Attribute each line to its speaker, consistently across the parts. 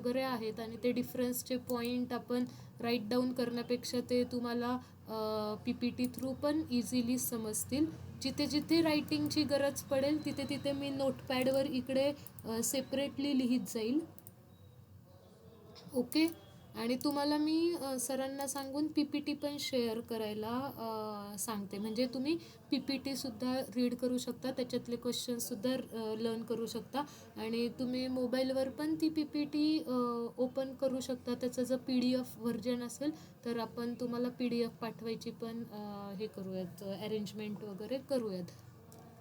Speaker 1: वगैरे आहेत आणि ते डिफरन्सचे पॉईंट आपण राईट डाऊन करण्यापेक्षा ते तुम्हाला PPT थ्रू पण इझिली समजतील. जिथे जिथे रायटिंगची गरज पडेल तिथे तिथे मी नोटपॅडवर इकडे सेपरेटली लिहित जाईल. ओके. आणि तुम्हाला मी सरांना सांगून PPT पण शेअर करायला सांगते, म्हणजे तुम्ही PPTसुद्धा रीड करू शकता, त्याच्यातले क्वेश्चन्ससुद्धा लर्न करू शकता आणि तुम्ही मोबाईलवर पण ती PPT ओपन करू शकता. त्याचं जर PDF व्हर्जन असेल तर आपण तुम्हाला PDF पाठवायची पण हे करूयात, अरेंजमेंट वगैरे करूयात.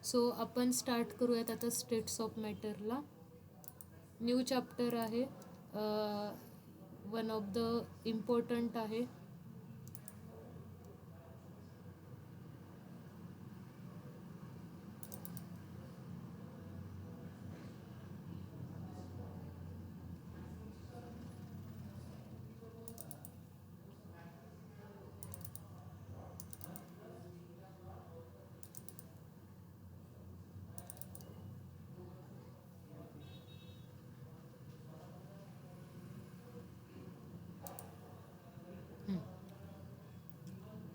Speaker 1: सो आपण स्टार्ट करूयात आता स्टेट्स ऑफ मॅटरला. न्यू चॅप्टर आहे, वन ऑफ द इम्पॉर्टंट आहे.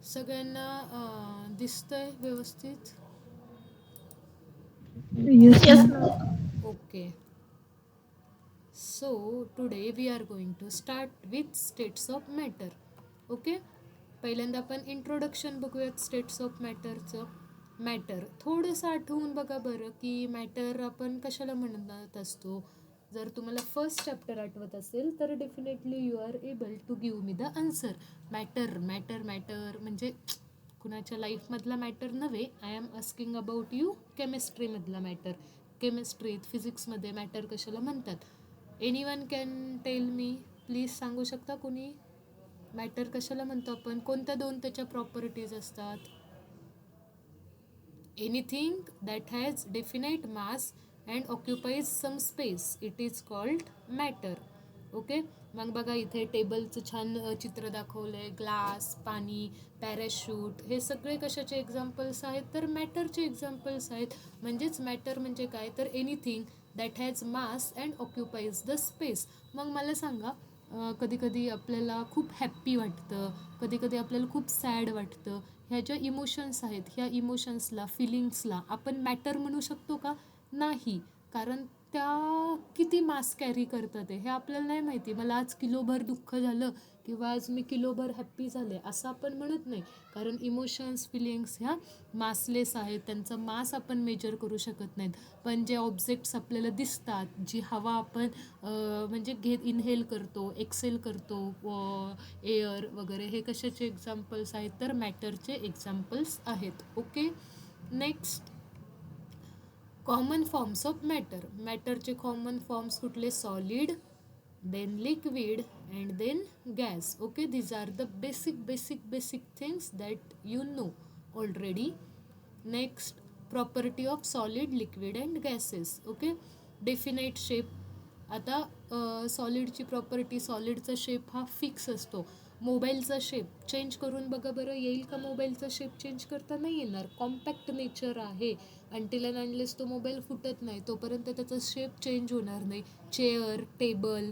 Speaker 1: सगळ्यांना दिसतंय व्यवस्थित?
Speaker 2: Yes.
Speaker 1: Okay. So today we are going to start with states of matter. Okay. पहिल्यांदा आपण इंट्रोडक्शन बघूयात स्टेट्स ऑफ मॅटरचं. मॅटर थोडंसं आठवून बघा बरं की मॅटर आपण कशाला म्हणत असतो. जर तुम्हाला फर्स्ट चॅप्टर आठवत असेल तर definitely you are able to give me the answer. Matter matter matter म्हणजे कुणाच्या लाईफमधला मॅटर नव्हे. I am asking about you केमिस्ट्रीमधला मॅटर. केमिस्ट्रीत फिजिक्समध्ये मॅटर कशाला म्हणतात. Anyone can tell me, please सांगू शकता कोणी मॅटर कशाला म्हणतो आपण, कोणत्या दोन त्याच्या प्रॉपर्टीज असतात. Anything that has definite mass and occupies some space, it is called matter. Okay. मग बघा इथे टेबलचं छान चित्र दाखवलं आहे. ग्लास, पाणी, पॅराशूट, हे सगळे कशाचे एक्झाम्पल्स आहेत तर मॅटरचे एक्झाम्पल्स आहेत. म्हणजेच मॅटर म्हणजे काय तर anything that has mass and occupies the space. मग मला सांगा, कधी कधी आपल्याला खूप हॅप्पी वाटतं, कधी कधी आपल्याला खूप सॅड वाटतं. ह्या ज्या इमोशन्स आहेत ह्या इमोशन्सला, फिलिंग्सला आपण मॅटर म्हणू शकतो का? नाही. कारण त्या किती मास कॅरी करतात हे आपल्याला नाही माहिती. मला आज किलोभर दुःख झालं किंवा आज मी किलोभर हॅप्पी झाले असं आपण म्हणत नाही. कारण इमोशन्स, फिलिंग्स ह्या मासलेस आहेत, त्यांचा मास आपण मेजर करू शकत नाहीत. पण जे ऑब्जेक्ट्स आपल्याला दिसतात, जी हवा आपण म्हणजे इनहेल करतो, एक्सेल करतो, एअर वगैरे, हे कशाचे एक्झाम्पल्स आहेत तर मॅटरचे एक्झाम्पल्स आहेत. Okay. Next, common forms of matter. मॅटरचे कॉमन फॉर्म्स कुठले? Solid, then liquid and then gas. Okay. These are the basic things that you know already. Next, property of solid, liquid and gases. Okay. Definite shape. आता सॉलिडची property, सॉलिडचा shape हा fix असतो. मोबाईलचा shape change करून बघा बरं, येईल का? मोबाईलचा शेप चेंज करता नाही येणार. कॉम्पॅक्ट नेचर आहे. अनटिल अँड अनलेस तो मोबाईल फुटत नाही तोपर्यंत त्याचा शेप चेंज होणार नाही. चेअर, टेबल,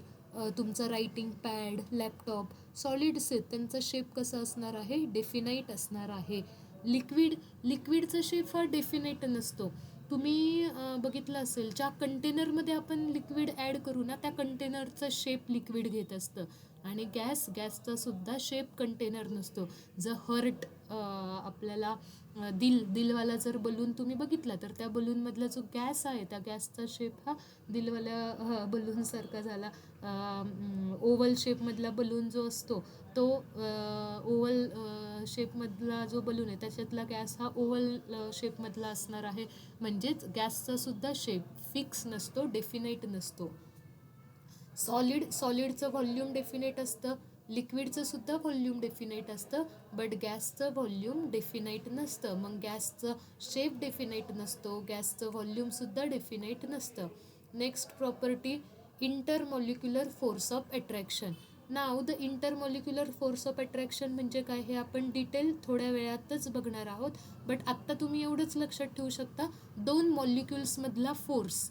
Speaker 1: तुमचा रायटिंग पॅड, लॅपटॉप, सॉलिड्स आहेत, त्यांचा शेप कसा असणार आहे? डेफिनाईट असणार आहे. लिक्विडचा शेप हा डेफिनाईट नसतो. तुम्ही बघितलं असेल, ज्या कंटेनरमध्ये आपण लिक्विड ॲड करू ना त्या कंटेनरचा शेप लिक्विड घेत असतं. आणि गॅसचा सुद्धा शेप कंटेनर नसतो. जर हर्ट आपल्याला दिलवाला जर बलून तुम्ही बघितला तर त्या बलूनमधला जो गॅस आहे त्या गॅसचा शेप हा दिलवाल्या बलूनसारखा झाला. ओव्हल शेपमधला बलून जो असतो तो ओव्हल शेपमधला जो बलून आहे त्याच्यातला गॅस हा ओव्हल शेपमधला असणार आहे. म्हणजेच गॅसचा सुद्धा शेप फिक्स नसतो, डेफिनाईट नसतो. सॉलिडचं व्हॉल्यूम डेफिनेट असतं, लिक्विडचं सुद्धा व्हॉल्यूम डेफिनेट असतं, बट गॅसचं व्हॉल्यूम डेफिनाईट नसतं. मग गॅसचं शेप डेफिनाईट नसतो, गॅसचं व्हॉल्यूमसुद्धा डेफिनाईट नसतं. Next property, intermolecular force of attraction. Now the intermolecular force of attraction म्हणजे काय हे आपण डिटेल थोड्या वेळातच बघणार आहोत. बट आत्ता तुम्ही एवढंच लक्षात ठेवू शकता, दोन मॉलिक्युल्समधला फोर्स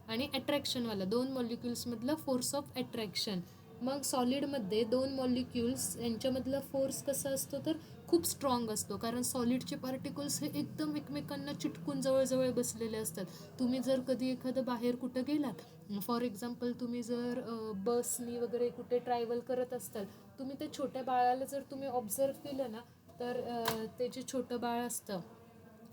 Speaker 1: आणि अट्रॅक्शनवाला 2 मॉलिक्युल्समधलं फोर्स ऑफ अट्रॅक्शन. मग सॉलिडमध्ये 2 मॉलिक्युल्स यांच्यामधला फोर्स कसा असतो तर खूप स्ट्रॉंग असतो, कारण सॉलिडचे पार्टिकल्स हे एकदम एकमेकांना चिटकून जवळ बसलेले असतात. तुम्ही जर कधी एखादं बाहेर कुठं गेलात, फॉर एक्झाम्पल तुम्ही जर बसनी वगैरे कुठे ट्रॅव्हल करत असताल, तुम्ही ते छोट्या बाळाला जर तुम्ही ऑब्झर्व केलं ना, तर ते जे छोटं बाळ असतं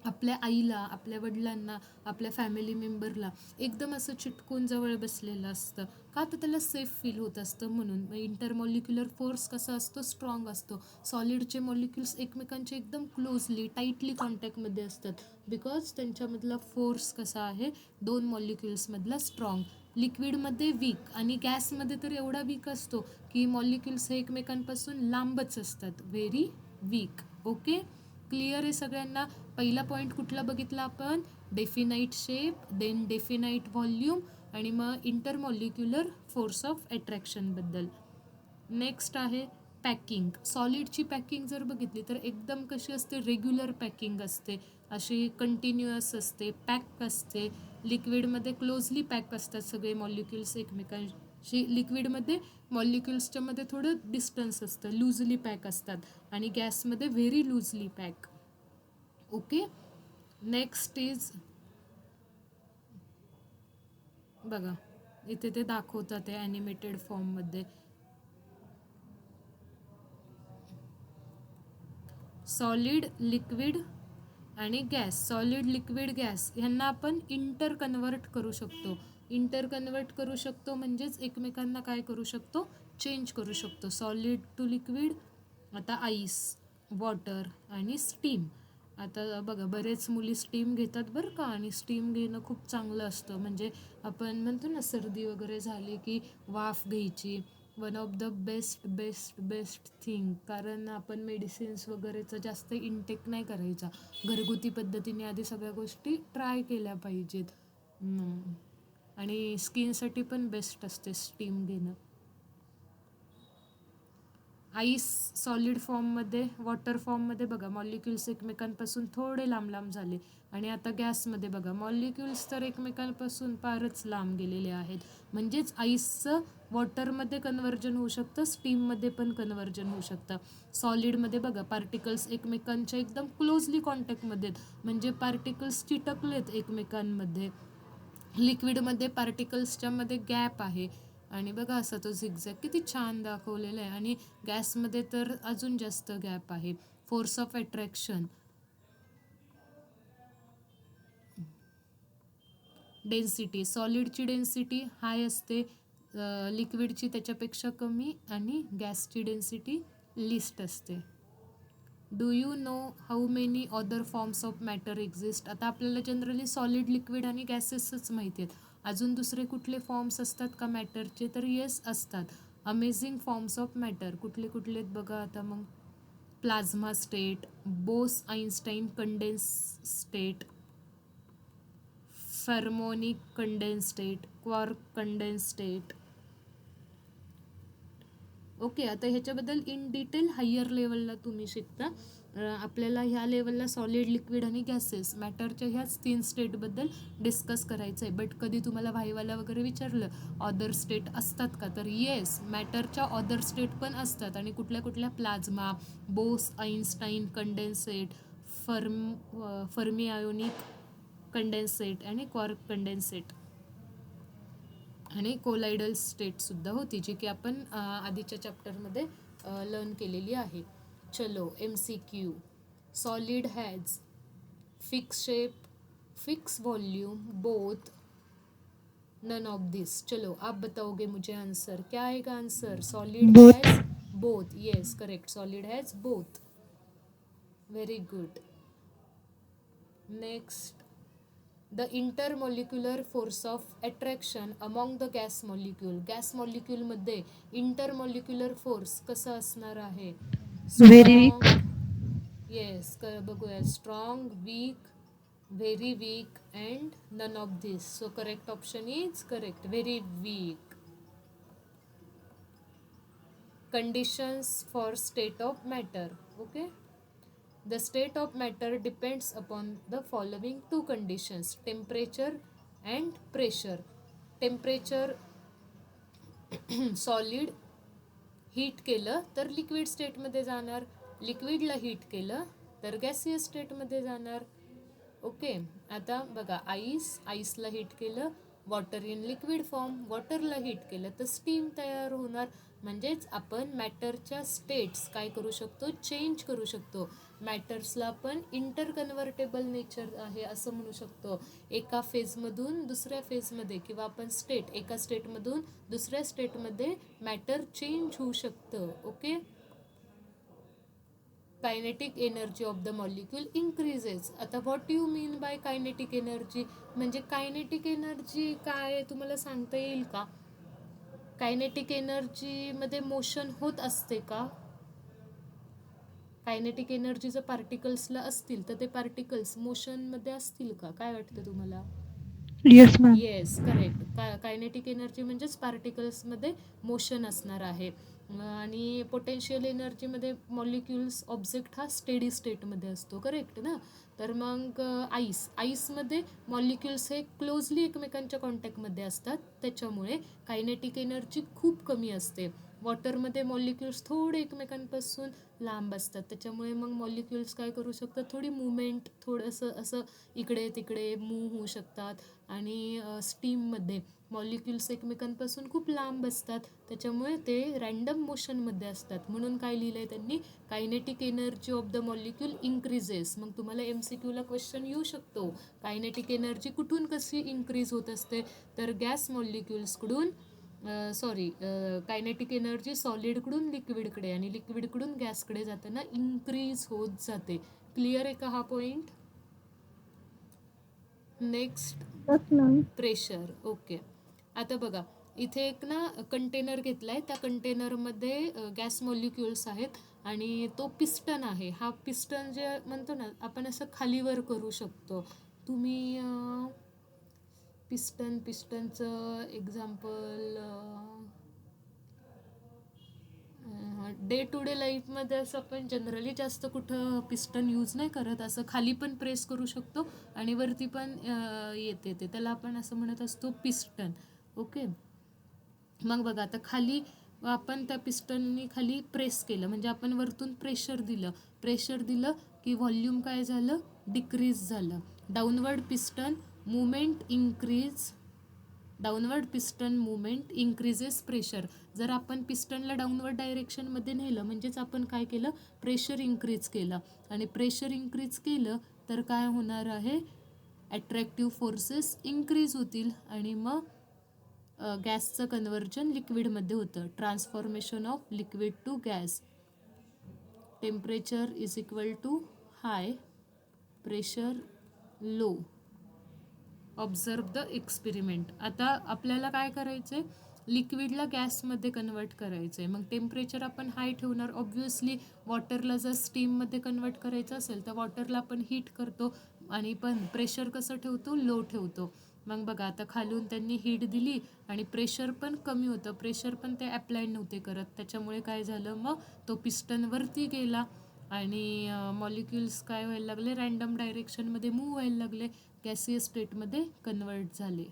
Speaker 1: आपल्या आईला, आपल्या वडिलांना, आपल्या फॅमिली मेंबरला एकदम असं चिटकून जवळ बसलेलं असतं. का तर त्याला सेफ फील होत असतं म्हणून. इंटरमॉलिक्युलर फोर्स कसा असतो, स्ट्रॉंग असतो. सॉलिडचे मॉलिक्युल्स एकमेकांचे एकदम क्लोजली टाईटली कॉन्टॅक्टमध्ये असतात, बिकॉज त्यांच्यामधला फोर्स कसा आहे 2 मॉलिक्युल्समधला स्ट्रॉंग. लिक्विडमध्ये वीक आणि गॅसमध्ये तर एवढा वीक असतो की मॉलिक्युल्स हे एकमेकांपासून लांबच असतात, व्हेरी वीक. ओके, क्लिअर आहे सगळ्यांना? पहिला पॉईंट कुठला बघितला आपण? Definite shape, then definite volume, आणि मग इंटरमॉलिक्युलर फोर्स ऑफ अट्रॅक्शनबद्दल. नेक्स्ट आहे पॅकिंग. सॉलिडची पॅकिंग जर बघितली तर एकदम कशी असते, रेग्युलर पॅकिंग असते, अशी कंटिन्युअस असते, पॅक असते. लिक्विडमध्ये क्लोजली पॅक असतात सगळे मॉलिक्युल्स एकमेकांशी. लिक्विडमध्ये मॉलिक्युल्सच्या मध्ये थोडं डिस्टन्स असतं, लूजली पॅक असतात, आणि गॅसमध्ये very loosely pack. Okay, next is, बघा इथे ते दाखवतात आहे ॲनिमेटेड फॉर्ममध्ये. सॉलिड, लिक्विड आणि गॅस. सॉलिड, लिक्विड, गॅस ह्यांना आपण इंटर कन्वर्ट करू शकतो. इंटर कन्वर्ट करू शकतो म्हणजेच एकमेकांना काय करू शकतो, चेंज करू शकतो. सॉलिड टू लिक्विड, आता आईस, वॉटर आणि स्टीम. आता बघा बरेच मुली स्टीम घेतात बरं का, आणि स्टीम घेणं खूप चांगलं असतं. म्हणजे आपण म्हणतो ना, सर्दी वगैरे झाली की वाफ घ्यायची. One of the best thing, कारण आपण मेडिसिन्स वगैरेचा जास्त इंटेक नाही करायचा. घरगुती पद्धतीने आधी सगळ्या गोष्टी ट्राय केल्या पाहिजेत. आणि स्किनसाठी पण बेस्ट असते स्टीम घेणं. आईस सॉलिड फॉर्ममध्ये, वॉटर फॉर्ममध्ये बघा मॉलिक्युल्स एकमेकांपासून थोडे लांब झाले, आणि आता गॅसमध्ये बघा मॉलिक्युल्स तर एकमेकांपासून फारच लांब गेलेले आहेत. म्हणजेच आईसचं वॉटरमध्ये कन्व्हर्जन होऊ शकतं, स्टीममध्ये पण कन्व्हर्जन होऊ शकतं. सॉलिडमध्ये बघा पार्टिकल्स एकमेकांच्या एकदम क्लोजली कॉन्टॅक्टमध्ये आहेत, म्हणजे पार्टिकल्स चिटकलेत एकमेकांमध्ये. लिक्विडमध्ये पार्टिकल्सच्या मध्ये गॅप आहे, आणि बघा असा तो झिगझॅग किती छान दाखवलेला आहे. आणि गॅसमध्ये तर अजून जास्त गॅप आहे. Force of attraction, density. सॉलिडची डेन्सिटी हाय असते, लिक्विडची त्याच्यापेक्षा कमी, आणि गॅसची डेन्सिटी लिस्ट असते. Do you know how many other forms of matter exist? आता आपल्याला जनरली सॉलिड, लिक्विड आणि गॅसेसच माहिती आहेत. अजून दुसरे कुठले फॉर्म्स असतात का मॅटरचे? तर येस असतात. अमेझिंग फॉर्म्स ऑफ मॅटर कुठले कुठले आहेत बघा आता मग. Plasma state, Bose Einstein condense state, fermionic condense state, quark condense state. Okay, आता ह्याच्याबद्दल इन डिटेल हायर लेवलला तुम्ही शिकता. आपल्याला ह्या लेवलला सॉलिड, लिक्विड आणि गॅसेस, मॅटरच्या ह्याच 3 स्टेटबद्दल डिस्कस करायचं आहे. बट कधी तुम्हाला व्हायवाला वगैरे विचारलं ऑदर स्टेट असतात का, तर येस, मॅटरच्या ऑदर स्टेट पण असतात. आणि कुठल्या कुठल्या? Plasma, Bose Einstein condensate, Fermi ionic condensate आणि क्वार्क कंडेन्सेट, आणि कोलायडल स्टेटसुद्धा होती, जी की आपण आधीच्या चॅप्टरमध्ये लर्न केलेली आहे. चलो, MCQ. Solid has fix shape, fix volume, both, none of this. चलो आप बताओगे मुझे आंसर, क्या आएगा answer? Solid has both. Yes, correct, solid has both. Very good. Next, the intermolecular force of attraction among the gas molecule. गॅस मॉलिक्यूलमध्ये intermolecular force कसा असणार आहे?
Speaker 2: Very
Speaker 1: strong,
Speaker 2: weak.
Speaker 1: येस, बघूया. Strong, weak, very weak and none of this. So correct option is correct, very weak. Conditions for state of matter. Okay, the state of matter depends upon the following two conditions: temperature and pressure. Temperature solid heat केलं तर liquid स्टेटमध्ये जाणार, लिक्विडला heat केलं तर gaseous स्टेटमध्ये जाणार. ओके. आता बघा, आईसला हीट केलं, वॉटर इन लिक्विड फॉर्म, वॉटरला हीट केलं तर स्टीम तयार होणार. म्हणजेच आपण मॅटरच्या स्टेट्स काय करू शकतो, चेंज करू शकतो. मॅटर्सला आपण इंटरकन्व्हर्टेबल नेचर आहे असं म्हणू शकतो. एका फेजमधून दुसऱ्या फेजमध्ये किंवा आपण एका स्टेटमधून दुसऱ्या स्टेटमध्ये मॅटर चेंज होऊ शकतं. ओके. Kinetic energy of the molecule increases. आता what you mean by kinetic energy, म्हणजे कायनेटिक एनर्जी काय तुम्हाला सांगता येईल का? कायनेटिक एनर्जीमध्ये मोशन होत असते का? कायनेटिक एनर्जी जर पार्टिकल्सला असतील तर ते पार्टिकल्स मोशनमध्ये असतील का? काय वाटतं तुम्हाला?
Speaker 2: Yes ma'am.
Speaker 1: Yes, correct. Kinetic energy म्हणजेच पार्टिकल्समध्ये मोशन असणार आहे. आणि पोटेन्शियल एनर्जीमध्ये मॉलिक्युल्स ऑब्जेक्ट हा स्टेडी स्टेटमध्ये असतो. करेक्ट ना? तर मग आईसमध्ये मॉलिक्युल्स हे क्लोजली एकमेकांच्या कॉन्टॅक्टमध्ये असतात, त्याच्यामुळे कायनेटिक एनर्जी खूप कमी असते. वॉटरमध्ये मॉलिक्युल्स थोडे एकमेकांपासून लांब असतात, त्याच्यामुळे मग मॉलिक्युल्स काय करू शकतात, थोडी मुवमेंट, थोडंसं असं इकडे तिकडे मूव्ह होऊ शकतात. आणि स्टीममध्ये मॉलिक्युल्स एकमेकांपासून खूप लांब असतात, त्याच्यामुळे ते रँडम मोशनमध्ये असतात. म्हणून काय लिहिलं आहे त्यांनी, kinetic energy of the molecule increases. मग तुम्हाला MCQला क्वेश्चन येऊ शकतो, कायनेटिक एनर्जी कुठून कशी इन्क्रीज होत असते, तर गॅस मॉलिक्युल्सकडून कायनेटिक एनर्जी सॉलिडकडून लिक्विडकडे आणि लिक्विडकडून गॅसकडे जाताना इन्क्रीज होत जाते. क्लिअर आहे का हा पॉईंट? Next, pressure. ओके. आता बघा, इथे एक ना कंटेनर घेतलाय, त्या कंटेनरमध्ये गॅस मॉलिक्युल्स आहेत आणि तो पिस्टन आहे. हा पिस्टन जे म्हणतो ना आपण, असं खालीवर करू शकतो. तुम्ही पिस्टनचं एक्झाम्पल डे टू डे लाईफमध्ये असं आपण जनरली जास्त कुठं पिस्टन यूज नाही करत. असं खाली पण प्रेस करू शकतो आणि वरती पण येते ते, त्याला आपण असं म्हणत असतो पिस्टन. ओके. मग बघा, आता खाली आपण त्या पिस्टननी खाली प्रेस केलं म्हणजे आपण वरतून प्रेशर दिलं की व्हॉल्यूम काय झालं, डिक्रीज झालं. Downward piston movement increases pressure. जर आपण पिस्टनला डाऊनवर्ड डायरेक्शनमध्ये नेलं म्हणजेच आपण काय केलं, प्रेशर इंक्रीज केलं. आणि प्रेशर इंक्रीज केलं तर काय होणार आहे, अट्रॅक्टिव्ह फोर्सेस इंक्रीज होतील आणि मग गॅसचं कन्व्हर्जन लिक्विडमध्ये होतं. Transformation of liquid to gas. Temperature is equal to high, pressure low. Observe the experiment. आता आपल्याला काय करायचं आहे, लिक्विडला गॅसमध्ये कन्वर्ट करायचं आहे. मग टेम्परेचर आपण हाय ठेवणार. ऑब्व्हियसली वॉटरला जर स्टीममध्ये कन्वर्ट करायचं असेल तर वॉटरला आपण हीट करतो आणि पण प्रेशर कसं ठेवतो, लो ठेवतो. मग बघा, आता खालून त्यांनी हीट दिली आणि प्रेशर पण कमी होतं, प्रेशर पण ते अप्लाय नव्हते करत, त्याच्यामुळे काय झालं, मग तो पिस्टनवरती गेला आणि मॉलिक्युल्स काय व्हायला लागले, रँडम डायरेक्शनमध्ये मूव्ह व्हायला लागले, गॅसियस स्टेटमध्ये कन्वर्ट झाले.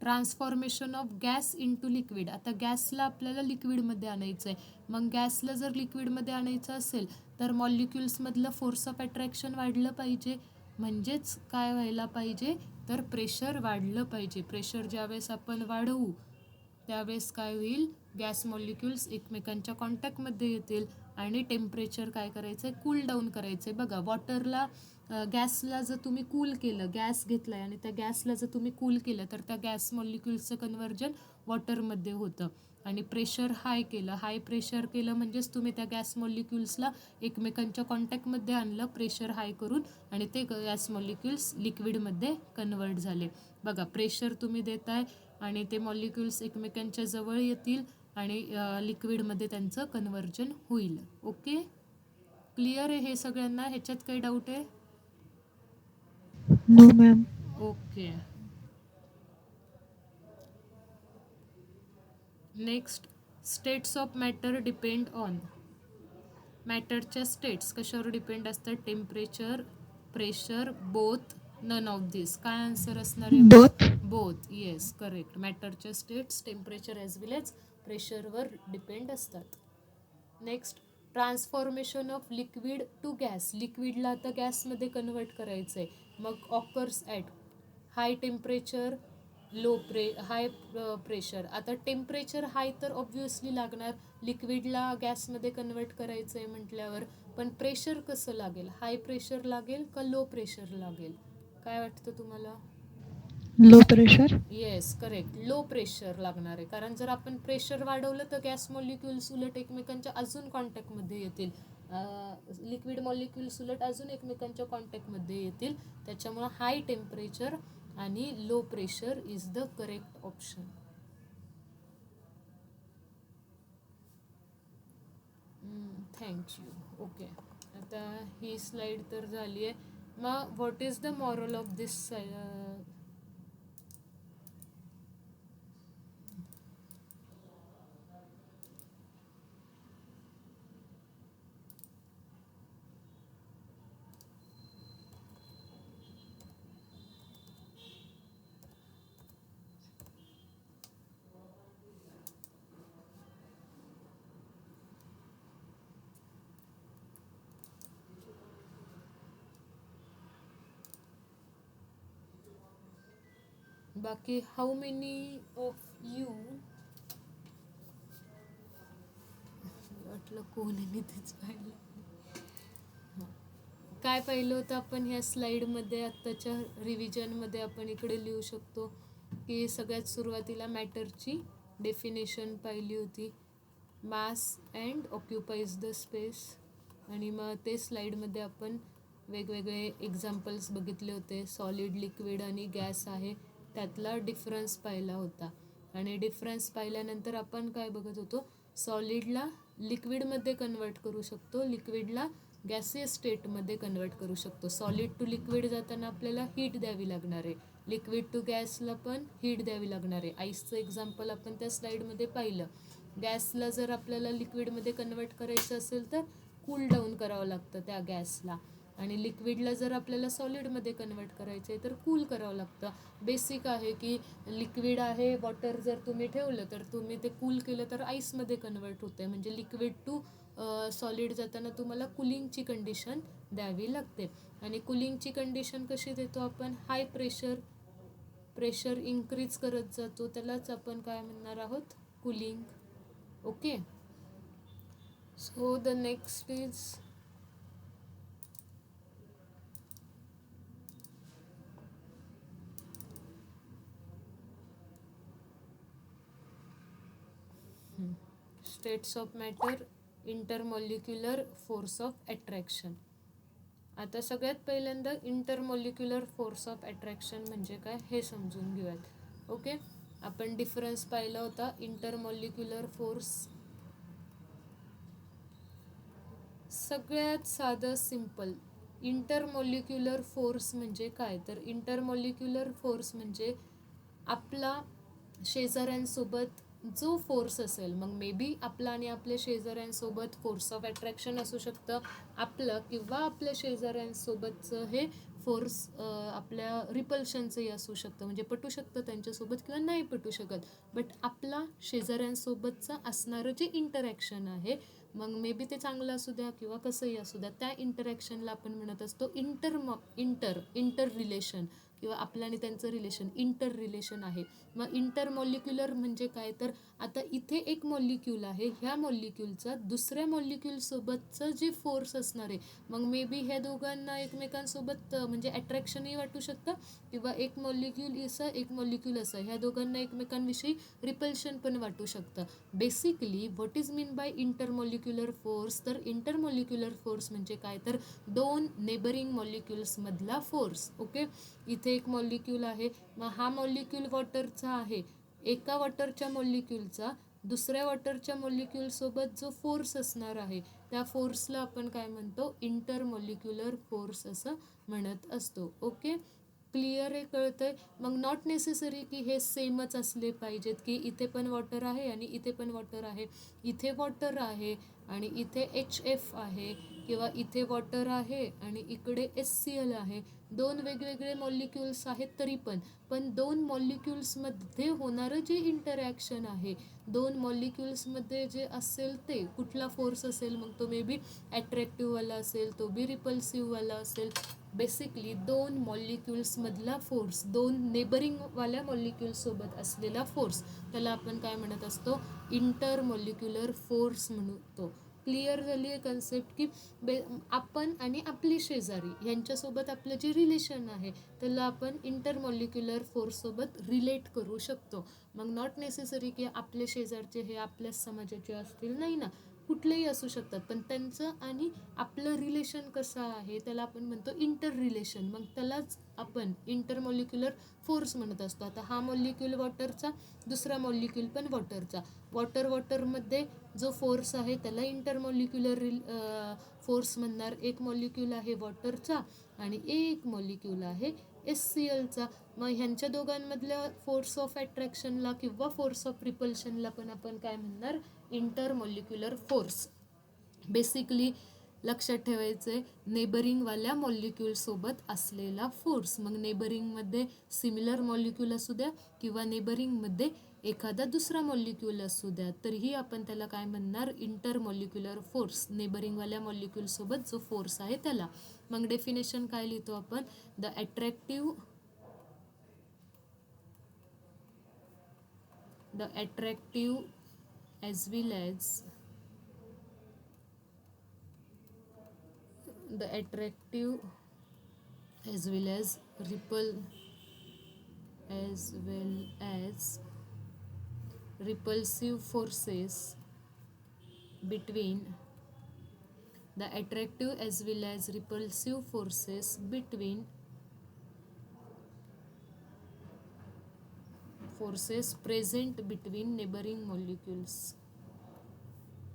Speaker 1: Transformation of gas into liquid. आता गॅसला आपल्याला लिक्विडमध्ये आणायचं आहे. मग गॅसला जर लिक्विडमध्ये आणायचं असेल तर मॉलिक्युल्समधलं फोर्स ऑफ अट्रॅक्शन वाढलं पाहिजे. म्हणजेच काय व्हायला पाहिजे, तर प्रेशर वाढलं पाहिजे. प्रेशर ज्यावेळेस आपण वाढवू त्यावेळेस काय होईल, गॅस मॉलिक्युल्स एकमेकांच्या कॉन्टॅक्टमध्ये येतील आणि टेम्परेचर काय करायचं आहे, कूल डाऊन करायचं आहे. बघा, वॉटरला गॅसला जर तुम्ही कूल केलं, गॅस घेतला आहे आणि त्या गॅसला जर तुम्ही कूल केलं तर त्या गॅस मॉलिक्युल्सचं कन्व्हर्जन वॉटरमध्ये होतं. आणि प्रेशर हाय प्रेशर केलं म्हणजेच तुम्ही त्या गॅस मॉलिक्युल्सला एकमेकांच्या कॉन्टॅक्टमध्ये आणलं प्रेशर हाय करून आणि ते गॅस मॉलिक्युल्स लिक्विडमध्ये कन्वर्ट झाले. बघा, प्रेशर तुम्ही देताय आणि ते मॉलिक्युल्स एकमेकांच्या जवळ येतील आणि लिक्विडमध्ये त्यांचं कन्व्हर्जन होईल. ओके, क्लिअर आहे हे सगळ्यांना? ह्याच्यात काही डाऊट आहे?
Speaker 2: No ma'am.
Speaker 1: Okay. Next, states of matter depend on. मॅटरच्या स्टेट्स कशावर डिपेंड असतात? Temperature, pressure, both, none of this. काय आन्सर असणार आहे?
Speaker 2: बोथ.
Speaker 1: Both, yes, correct. मॅटरच्या states temperature as well as प्रेशरवर डिपेंड असतात. Next, transformation of liquid to gas. लिक्विडला आता गॅसमध्ये कन्वर्ट करायचं आहे, मग occurs at high temperature, high pressure. आता टेम्परेचर हाय तर ऑब्व्हियसली लागणार, लिक्विडला गॅसमध्ये कन्वर्ट करायचं आहे म्हटल्यावर. पण प्रेशर कसं लागेल? हाय प्रेशर लागेल का लो प्रेशर लागेल? काय वाटतं तुम्हाला?
Speaker 2: Low pressure.
Speaker 1: Yes, correct, low pressure लागणार आहे. कारण जर आपण प्रेशर वाढवलं तर गॅस मॉलिक्युल्स उलट एकमेकांच्या अजून कॉन्टॅक्टमध्ये येतील, लिक्विड मॉलिक्युल्स उलट अजून एकमेकांच्या कॉन्टॅक्टमध्ये येतील. त्याच्यामुळं हाय टेम्परेचर आणि low pressure is the correct option. Thank you. Okay, आता ही स्लाईड तर झाली आहे. मग what is the moral of this? बाकी हाऊ मेनी ऑफ यू, वाटलं कोणी तेच पाहिलं. काय पाहिलं होतं आपण ह्या स्लाईडमध्ये? आत्ताच्या रिव्हिजनमध्ये आपण इकडे लिहू शकतो की सगळ्यात सुरुवातीला मॅटरची डेफिनेशन पाहिली होती, मास अँड ऑक्युपाईज द स्पेस. आणि मग ते स्लाईडमध्ये आपण वेगवेगळे एक्झाम्पल्स बघितले होते. सॉलिड, लिक्विड आणि गॅस आहे, त्यातला डिफरन्स पाहिला होता. आणि डिफरन्स पाहिल्यानंतर आपण काय बघत होतो? सॉलिडला लिक्विडमध्ये कन्वर्ट करू शकतो, लिक्विडला गॅसियस स्टेटमध्ये कन्वर्ट करू शकतो. सॉलिड टू लिक्विड जाताना आपल्याला हीट द्यावी लागणार आहे, लिक्विड टू गॅसला पण हीट द्यावी लागणार आहे. आईसचं एक्झाम्पल आपण त्या स्लाईडमध्ये पाहिलं. गॅसला जर आपल्याला लिक्विडमध्ये कन्वर्ट करायचं असेल तर कूल डाऊन करावं लागतं त्या गॅसला, आणि लिक्विडला जर आपल्याला सॉलिडमध्ये कन्वर्ट करायचं आहे तर कूल करावं लागतं. बेसिक आहे की लिक्विड आहे, वॉटर जर तुम्ही ठेवलं तर तुम्ही ते कूल केलं तर आईसमध्ये कन्वर्ट होतं. म्हणजे लिक्विड टू सॉलिड जाताना तुम्हाला कुलिंगची कंडिशन द्यावी लागते. आणि कुलिंगची कंडिशन कशी देतो आपण? हाय प्रेशर इन्क्रीज करत जातो, त्यालाच आपण काय म्हणणार आहोत? Cooling. Okay, so the next is states of matter, intermolecular force of attraction. आता सगळ्यात पहिल्यांदा इंटरमॉलिक्युलर फोर्स ऑफ अट्रॅक्शन म्हणजे काय हे समजून घेऊयात. ओके, आपण डिफरन्स पाहिला होता. इंटरमॉलिक्युलर फोर्स सगळ्यात साधं सिम्पल. इंटरमॉलिक्युलर फोर्स म्हणजे काय? तर इंटरमॉलिक्युलर फोर्स म्हणजे आपला शेजाऱ्यांसोबत जो फोर्स असेल, मग मे बी आपला आणि आपल्या शेजाऱ्यांसोबत फोर्स ऑफ अट्रॅक्शन असू शकतं आपलं, किंवा आपल्या शेजाऱ्यांसोबतचं हे फोर्स आपल्या रिपल्शनचंही असू शकतं, म्हणजे पटू शकतं त्यांच्यासोबत किंवा नाही पटू शकत. बट आपला शेजाऱ्यांसोबतचं असणारं जे इंटरॅक्शन आहे, मग मे बी ते चांगलं असू द्या किंवा कसंही असू द्या, त्या इंटरॅक्शनला आपण म्हणत असतो इंटर रिलेशन, किंवा आपलं आणि त्यांचं रिलेशन इंटर रिलेशन आहे. मग इंटरमॉलिक्युलर म्हणजे काय? तर आता इथे एक मॉलिक्यूल आहे, ह्या मॉलिक्यूलचा दुसऱ्या मॉलिक्यूलसोबतचं जे फोर्स असणार आहे, मग मे बी ह्या दोघांना एकमेकांसोबत म्हणजे अट्रॅक्शनही वाटू शकतं, किंवा एक मॉलिक्यूल असं ह्या दोघांना एकमेकांविषयी रिपल्शन पण वाटू शकतं. Basically what is mean by intermolecular force? तर इंटरमॉलिक्युलर फोर्स म्हणजे काय? तर दोन नेबरिंग मॉलिक्युल्समधला फोर्स. ओके, इथे एक मॉलिक्यूल आहे, मग हा मॉलिक्यूल वॉटरचा आहे. एका वॉटरच्या मॉलिक्यूलचा दुसऱ्या वॉटरच्या मॉलिक्यूलसोबत जो फोर्स असणार आहे, त्या फोर्सला आपण काय म्हणतो? इंटरमॉलिक्युलर फोर्स असं म्हणत असतो. ओके, क्लिअर आहे, कळतंय? मग नॉट नेसेसरी की हे सेमच असले पाहिजेत, की इथे पण वॉटर आहे आणि इथे पण वॉटर आहे, इथे वॉटर आहे आणि इथे HF आहे, किंवा इथे वॉटर आहे आणि इकडे HCl आहे. दोन वेगवेगळे मॉलिक्युल्स आहेत तरी पण दोन मॉलिक्युल्समध्ये होणारं जे इंटरॅक्शन आहे, दोन मॉलिक्युल्समध्ये जे असेल ते कुठला फोर्स असेल, मग तो मे बी ॲट्रॅक्टिव्हवाला असेल, तो बी रिपल्सिव्हवाला असेल. बेसिकली दोन मॉलिक्युल्समधला फोर्स, दोन नेबरिंगवाल्या मॉलिक्युल्ससोबत असलेला फोर्स, त्याला आपण काय म्हणत असतो? इंटरमॉलिक्युलर फोर्स म्हणतो. क्लिअर झाली आहे कन्सेप्ट? की आपण आणि आपली शेजारी ह्यांच्यासोबत आपलं जे रिलेशन आहे त्याला आपण इंटरमॉलिक्युलर फोर्ससोबत रिलेट करू शकतो. मग नॉट नेसेसरी की आपले शेजारचे हे आपल्याच समाजाचे असतील, नाही ना, कुठलेही असू शकतात, पण त्यांचं आणि आपलं रिलेशन कसं आहे त्याला आपण म्हणतो इंटर रिलेशन. मग त्यालाच आपण इंटरमॉलिक्युलर फोर्स म्हणत असतो. आता हा मॉलिक्यूल वॉटरचा, दुसरा मॉलिक्यूल पण वॉटरचा, वॉटरमध्ये जो फोर्स आहे त्याला इंटरमॉलिक्युलर फोर्स म्हणणार. एक मॉलिक्यूल आहे वॉटरचा आणि एक मॉलिक्यूल आहे HClचा. मग ह्यांच्या दोघांमधल्या फोर्स ऑफ अट्रॅक्शनला किंवा फोर्स ऑफ रिपल्शनला पण आपण काय म्हणणार? Intermolecular force. बेसिकली लक्षात ठेवायचं आहे, नेबरिंगवाल्या मॉलिक्यूलसोबत असलेला फोर्स. मग नेबरिंगमध्ये सिमिलर मॉलिक्यूल असू द्या किंवा नेबरिंगमध्ये एखादा दुसरा मॉलिक्यूल असू द्या, तरीही आपण त्याला काय म्हणणार? Intermolecular force. नेबरिंगवाल्या मॉलिक्यूलसोबत जो फोर्स आहे त्याला. मग डेफिनेशन काय लिहितो आपण? The attractive as well as the attractive as well as repulsive forces between the attractive as well as repulsive forces between forces present between neighboring molecules,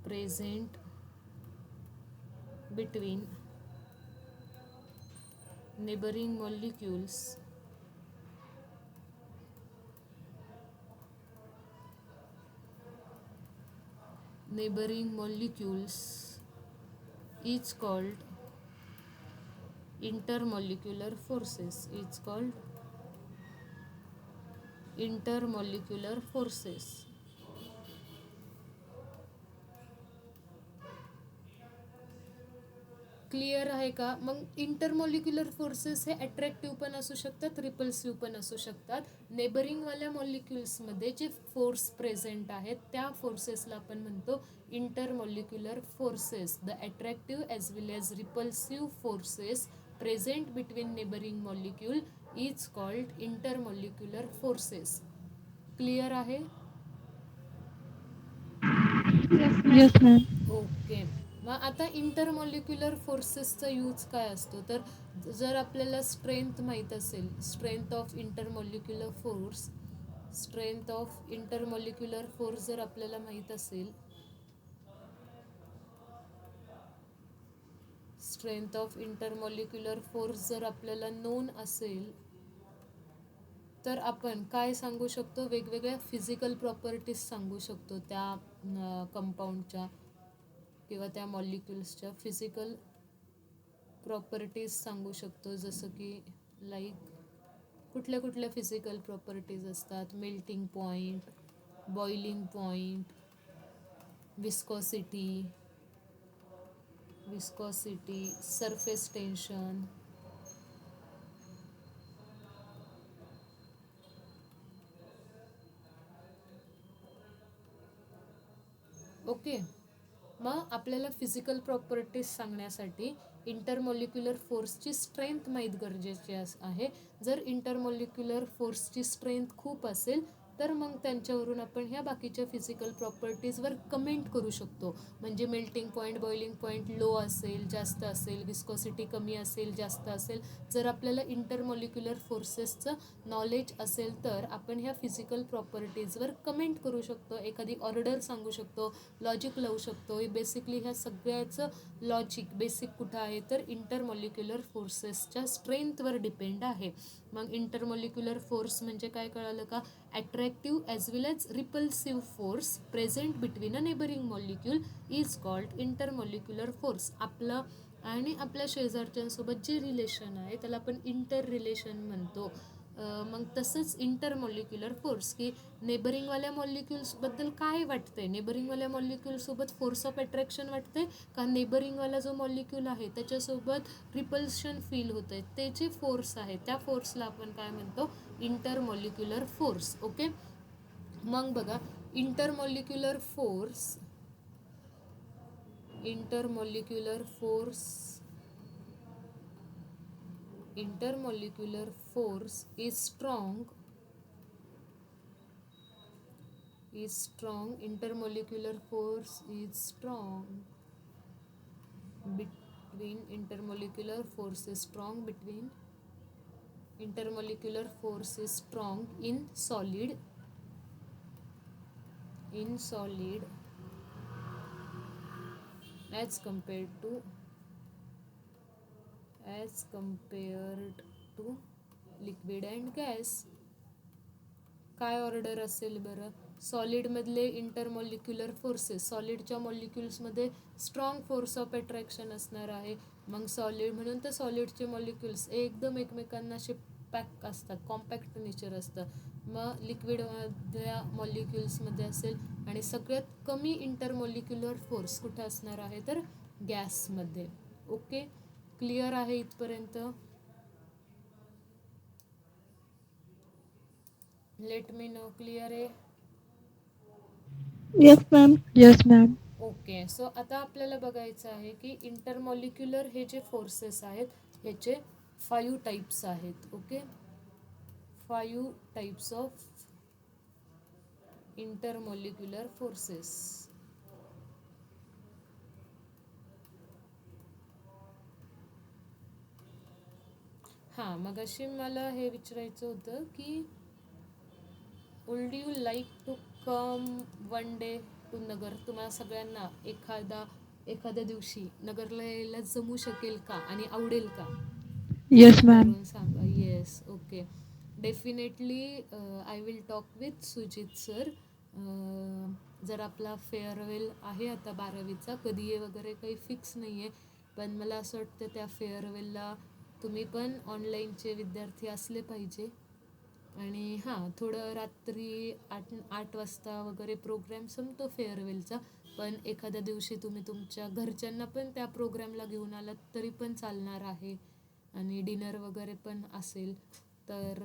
Speaker 1: present between neighboring molecules is called intermolecular forces, is called intermolecular forces. Clear आहे का? मग intermolecular forces हे attractive पण असू शकतात, repulsive पण असू शकतात. नेबरिंगवाल्या मॉलिक्युल्समध्ये जे फोर्स प्रेझेंट आहेत त्या फोर्सेसला आपण म्हणतो intermolecular forces. The attractive as well as repulsive forces present between neighbouring molecule is called intermolecular forces. Clear आहे?
Speaker 2: Yes, ma'am.
Speaker 1: ओके. मग आता इंटरमॉलिक्युलर फोर्सेसचा यूज काय असतो? तर जर आपल्याला स्ट्रेंथ माहीत असेल, स्ट्रेंथ ऑफ इंटरमॉलिक्युलर फोर्स जर आपल्याला माहीत असेल, स्ट्रेंथ ऑफ इंटरमॉलिक्युलर फोर्स जर आपल्याला नोन असेल, तर आपण काय सांगू शकतो? वेगवेगळ्या फिजिकल प्रॉपर्टीज सांगू शकतो त्या कंपाऊंडच्या किंवा त्या मॉलिक्युल्सच्या फिजिकल प्रॉपर्टीज सांगू शकतो. जसं की कुठल्या कुठल्या फिजिकल प्रॉपर्टीज असतात? Melting point, boiling point, viscosity, surface tension. Okay. मग आपल्याला फिजिकल प्रॉपर्टीज सांगण्यासाठी इंटरमॉलिक्युलर फोर्सची स्ट्रेंथ माहीत गरजेची आहे. जर इंटरमॉलिक्युलर फोर्सची स्ट्रेंथ खूप असेल तर मग त्यांच्यावरून आपण ह्या बाकीच्या फिजिकल प्रॉपर्टीजवर कमेंट करू शकतो. म्हणजे melting point, boiling point low असेल, जास्त असेल, विस्कॉसिटी कमी असेल, जास्त असेल. जर आपल्याला इंटरमॉलिक्युलर फोर्सेसचं नॉलेज असेल तर आपण ह्या फिजिकल प्रॉपर्टीजवर कमेंट करू शकतो, एखादी ऑर्डर सांगू शकतो, लॉजिक लावू शकतो. बेसिकली ह्या सगळ्याचं लॉजिक बेसिक कुठं आहे? तर इंटरमॉलिक्युलर फोर्सेसच्या स्ट्रेंथवर डिपेंड आहे. मग इंटरमॉलिक्युलर फोर्स म्हणजे काय कळालं का? Attractive as well as repulsive force present between a neighbouring molecule is called intermolecular force. आपलं आणि आपल्या शेजारच्यांसोबत जे रिलेशन आहे त्याला आपण इंटर रिलेशन म्हणतो. मग तसंच इंटरमॉलिक्युलर फोर्स की नेबरिंगवाल्या मॉलिक्युल्सबद्दल काय वाटतंय, नेबरिंगवाल्या मॉलिक्युलसोबत फोर्स ऑफ अट्रॅक्शन वाटतंय का नेबरिंगवाला जो मॉलिक्यूल आहे त्याच्यासोबत रिपल्शन फील होतं आहे, ते जे फोर्स आहे त्या फोर्सला आपण काय म्हणतो? Intermolecular force. ओके. मग बघा, intermolecular force intermolecular force is strong. Intermolecular force is strong between intermolecular force is strong between intermolecular force is strong in solid as compared to liquid and gas. काय order असेल बरं? सॉलिडमधले intermolecular forces, सॉलिडच्या मॉलिक्युल्समध्ये strong force of attraction असणार आहे. मग solid म्हणून तर सॉलिडचे मॉलिक्युल्स एकदम एकमेकांना असे पॅक असतात, कॉम्पॅक्ट नेचर असतं. मग लिक्विडमधल्या मॉलिक्युल्समध्ये असेल. आणि सगळ्यात कमी इंटरमॉलिक्युलर फोर्स कुठे असणार आहे? तर गॅसमध्ये. ओके, क्लिअर आहे इथपर्यंत? लेट मी नो, क्लिअर आहे?
Speaker 2: Yes, ma'am. Yes, ma'am.
Speaker 1: Okay. So आता आपल्याला बघायचं आहे की इंटरमॉलिक्युलर हे जे फोर्सेस आहेत ह्याचे 5 टाईप्स आहेत. ओके, 5 टाईप्स ऑफ इंटरमॉलिक्युलर फोर्सेस. हां, मग अशी मला हे विचारायचं होतं की would you like to come one day to Nagar? तुम्हाला सगळ्यांना एखाद्या दिवशी नगरला यायला जमू शकेल का आणि आवडेल का?
Speaker 2: Yes,
Speaker 1: comment
Speaker 2: ma'am.
Speaker 1: करून सांगा. Yes. Okay, definitely I will talk with Sujit sir. जर आपला फेअरवेल आहे आता 12वीचा, कधी आहे वगैरे काही फिक्स नाही आहे, पण मला असं वाटतं त्या फेअरवेलला तुम्ही पण ऑनलाईनचे विद्यार्थी असले पाहिजे. आणि हां, थोडं रात्री 8 वाजता वगैरे प्रोग्रॅम संपतो फेअरवेलचा, पण एखाद्या दिवशी तुम्ही तुमच्या घरच्यांना पण त्या प्रोग्रॅमला घेऊन आलात तरी पण चालणार आहे. आणि डिनर वगैरे पण असेल तर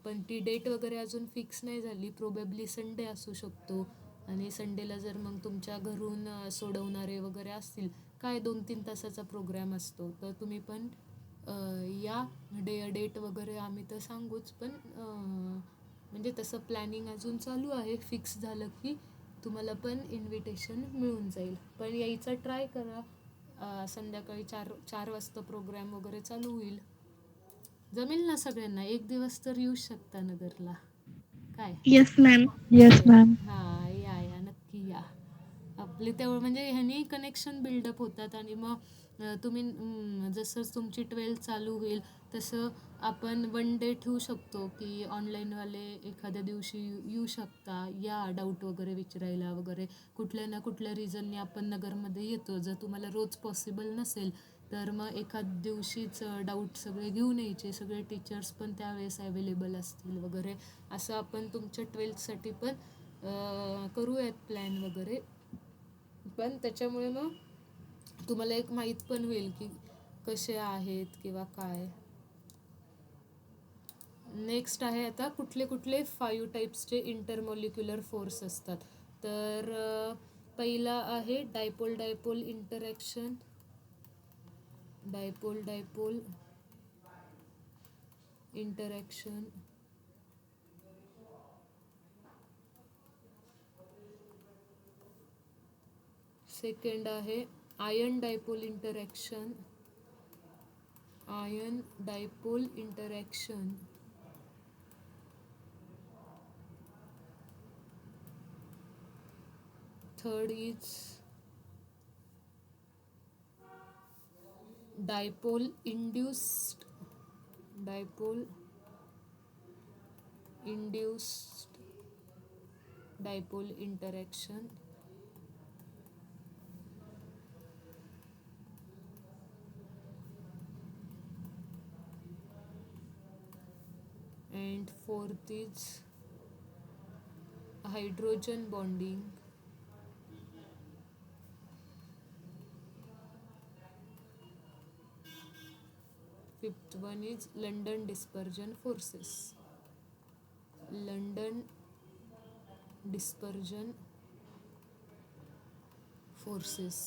Speaker 1: पण ती डेट वगैरे अजून फिक्स नाही झाली. प्रोबेबली संडे असू शकतो. आणि संडेला जर मग तुमच्या घरून सोडवणारे वगैरे असतील, काय 2-3 तासाचा प्रोग्रॅम असतो, तर तुम्ही पण या. डेट वगैरे आम्ही तर सांगूच, पण म्हणजे तसं प्लॅनिंग अजून चालू आहे. फिक्स झालं की तुम्हाला पण इन्व्हिटेशन मिळून जाईल. पण यायचा ट्राय करा. संध्याकाळी 4 वाजता प्रोग्रॅम वगैरे चालू होईल. जमेल ना सगळ्यांना? एक दिवस तर येऊ शकता नगरला. काय?
Speaker 2: Yes, ma'am. Yes, ma'am.
Speaker 1: हां, या नक्की या. आपले तेवढं म्हणजे ह्यानी कनेक्शन बिल्डअप होतात. आणि मग तुम्ही जसं तुमची 12th चालू होईल तसं आपण वन डे ठेवू शकतो की ऑनलाईनवाले एखाद्या दिवशी येऊ शकता. या डाऊट वगैरे विचारायला वगैरे. कुठल्या ना कुठल्या रिझनने आपण नगरमध्ये येतो. जर तुम्हाला रोज पॉसिबल नसेल तर मग एखाद दिवशीच डाऊट सगळे घेऊन यायचे. सगळे टीचर्स पण त्यावेळेस अवेलेबल असतील वगैरे. असं आपण तुमच्या 12thसाठी पण करूयात प्लॅन वगैरे. पण त्याच्यामुळे मग तुम्हाला एक माहीत पण होईल की कसे आहेत किंवा काय. नेक्स्ट आहे आता कुठले 5 टाईप्सचे इंटरमॉलिक्युलर फोर्स असतात. तर पहिला आहे dipole interaction. Dipole interaction. Second आहे ion dipole interaction. Third is dipole induced induced dipole interaction and fourth is hydrogen bonding. Fifth one is London dispersion forces. London dispersion forces.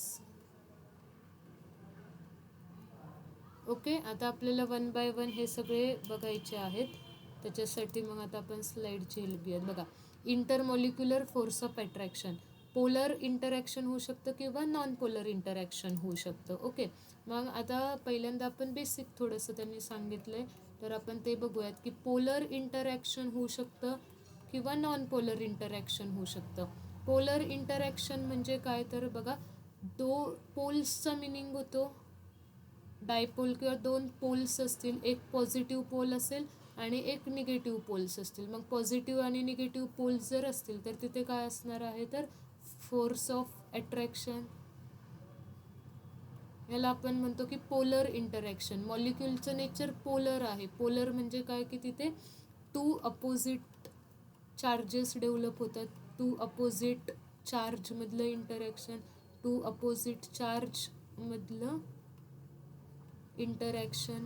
Speaker 1: Okay, आता आपल्याला 1 bye 1 हे सगळे बघायचे आहेत. त्याच्यासाठी मग आता आपण स्लाईडची हेल्प घेऊयात. बघा, intermolecular force of attraction. Polar interaction होऊ शकतं किंवा नॉन पोलर इंटरॅक्शन होऊ शकतं. ओके, मग आता पहिल्यांदा आपण बेसिक थोडंसं त्यांनी सांगितलंय, तर आपण ते बघूयात की पोलर इंटरॅक्शन होऊ शकतं किंवा नॉन पोलर इंटरॅक्शन होऊ शकतं. पोलर इंटरॅक्शन म्हणजे काय, तर बघा, पोल्सचा मिनिंग होतो डायपोल किंवा 2 पोल्स असतील, एक पॉझिटिव्ह पोल असेल आणि एक निगेटिव्ह पोल्स असतील. मग पॉझिटिव्ह आणि निगेटिव्ह पोल्स जर असतील तर तिथे काय असणार आहे, तर फोर्स ऑफ अट्रॅक्शन. याला आपण म्हणतो की पोलर इंटरॅक्शन. मॉलिक्युलचं नेचर पोलर आहे. पोलर म्हणजे काय, की तिथे 2 अपोजिट चार्जेस डेव्हलप होतात. 2 अपोजिट चार्जमधलं इंटरॅक्शन, 2 अपोजिट चार्जमधलं इंटरॅक्शन.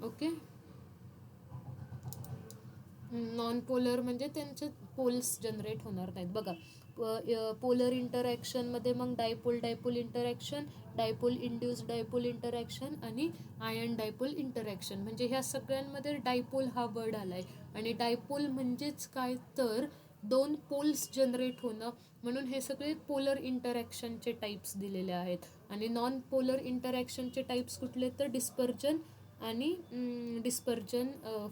Speaker 1: ओके, नॉन पोलर म्हणजे त्यांचे पोल्स जनरेट होणार नाहीत. बघा, पोलर इंटरॅक्शनमध्ये मग dipole interaction, dipole induce dipole interaction आणि आयन डायपोल इंटरॅक्शन. म्हणजे ह्या सगळ्यांमध्ये डायपोल हा वर्ड आलाय. आणि डायपोल म्हणजेच काय, तर 2 पोल्स जनरेट होणं. म्हणून हे सगळे पोलर इंटरॅक्शनचे टाईप्स दिलेले आहेत. आणि नॉन पोलर इंटरॅक्शनचे टाईप्स कुठले, तर डिस्पर्जन आणि डिस्पर्जन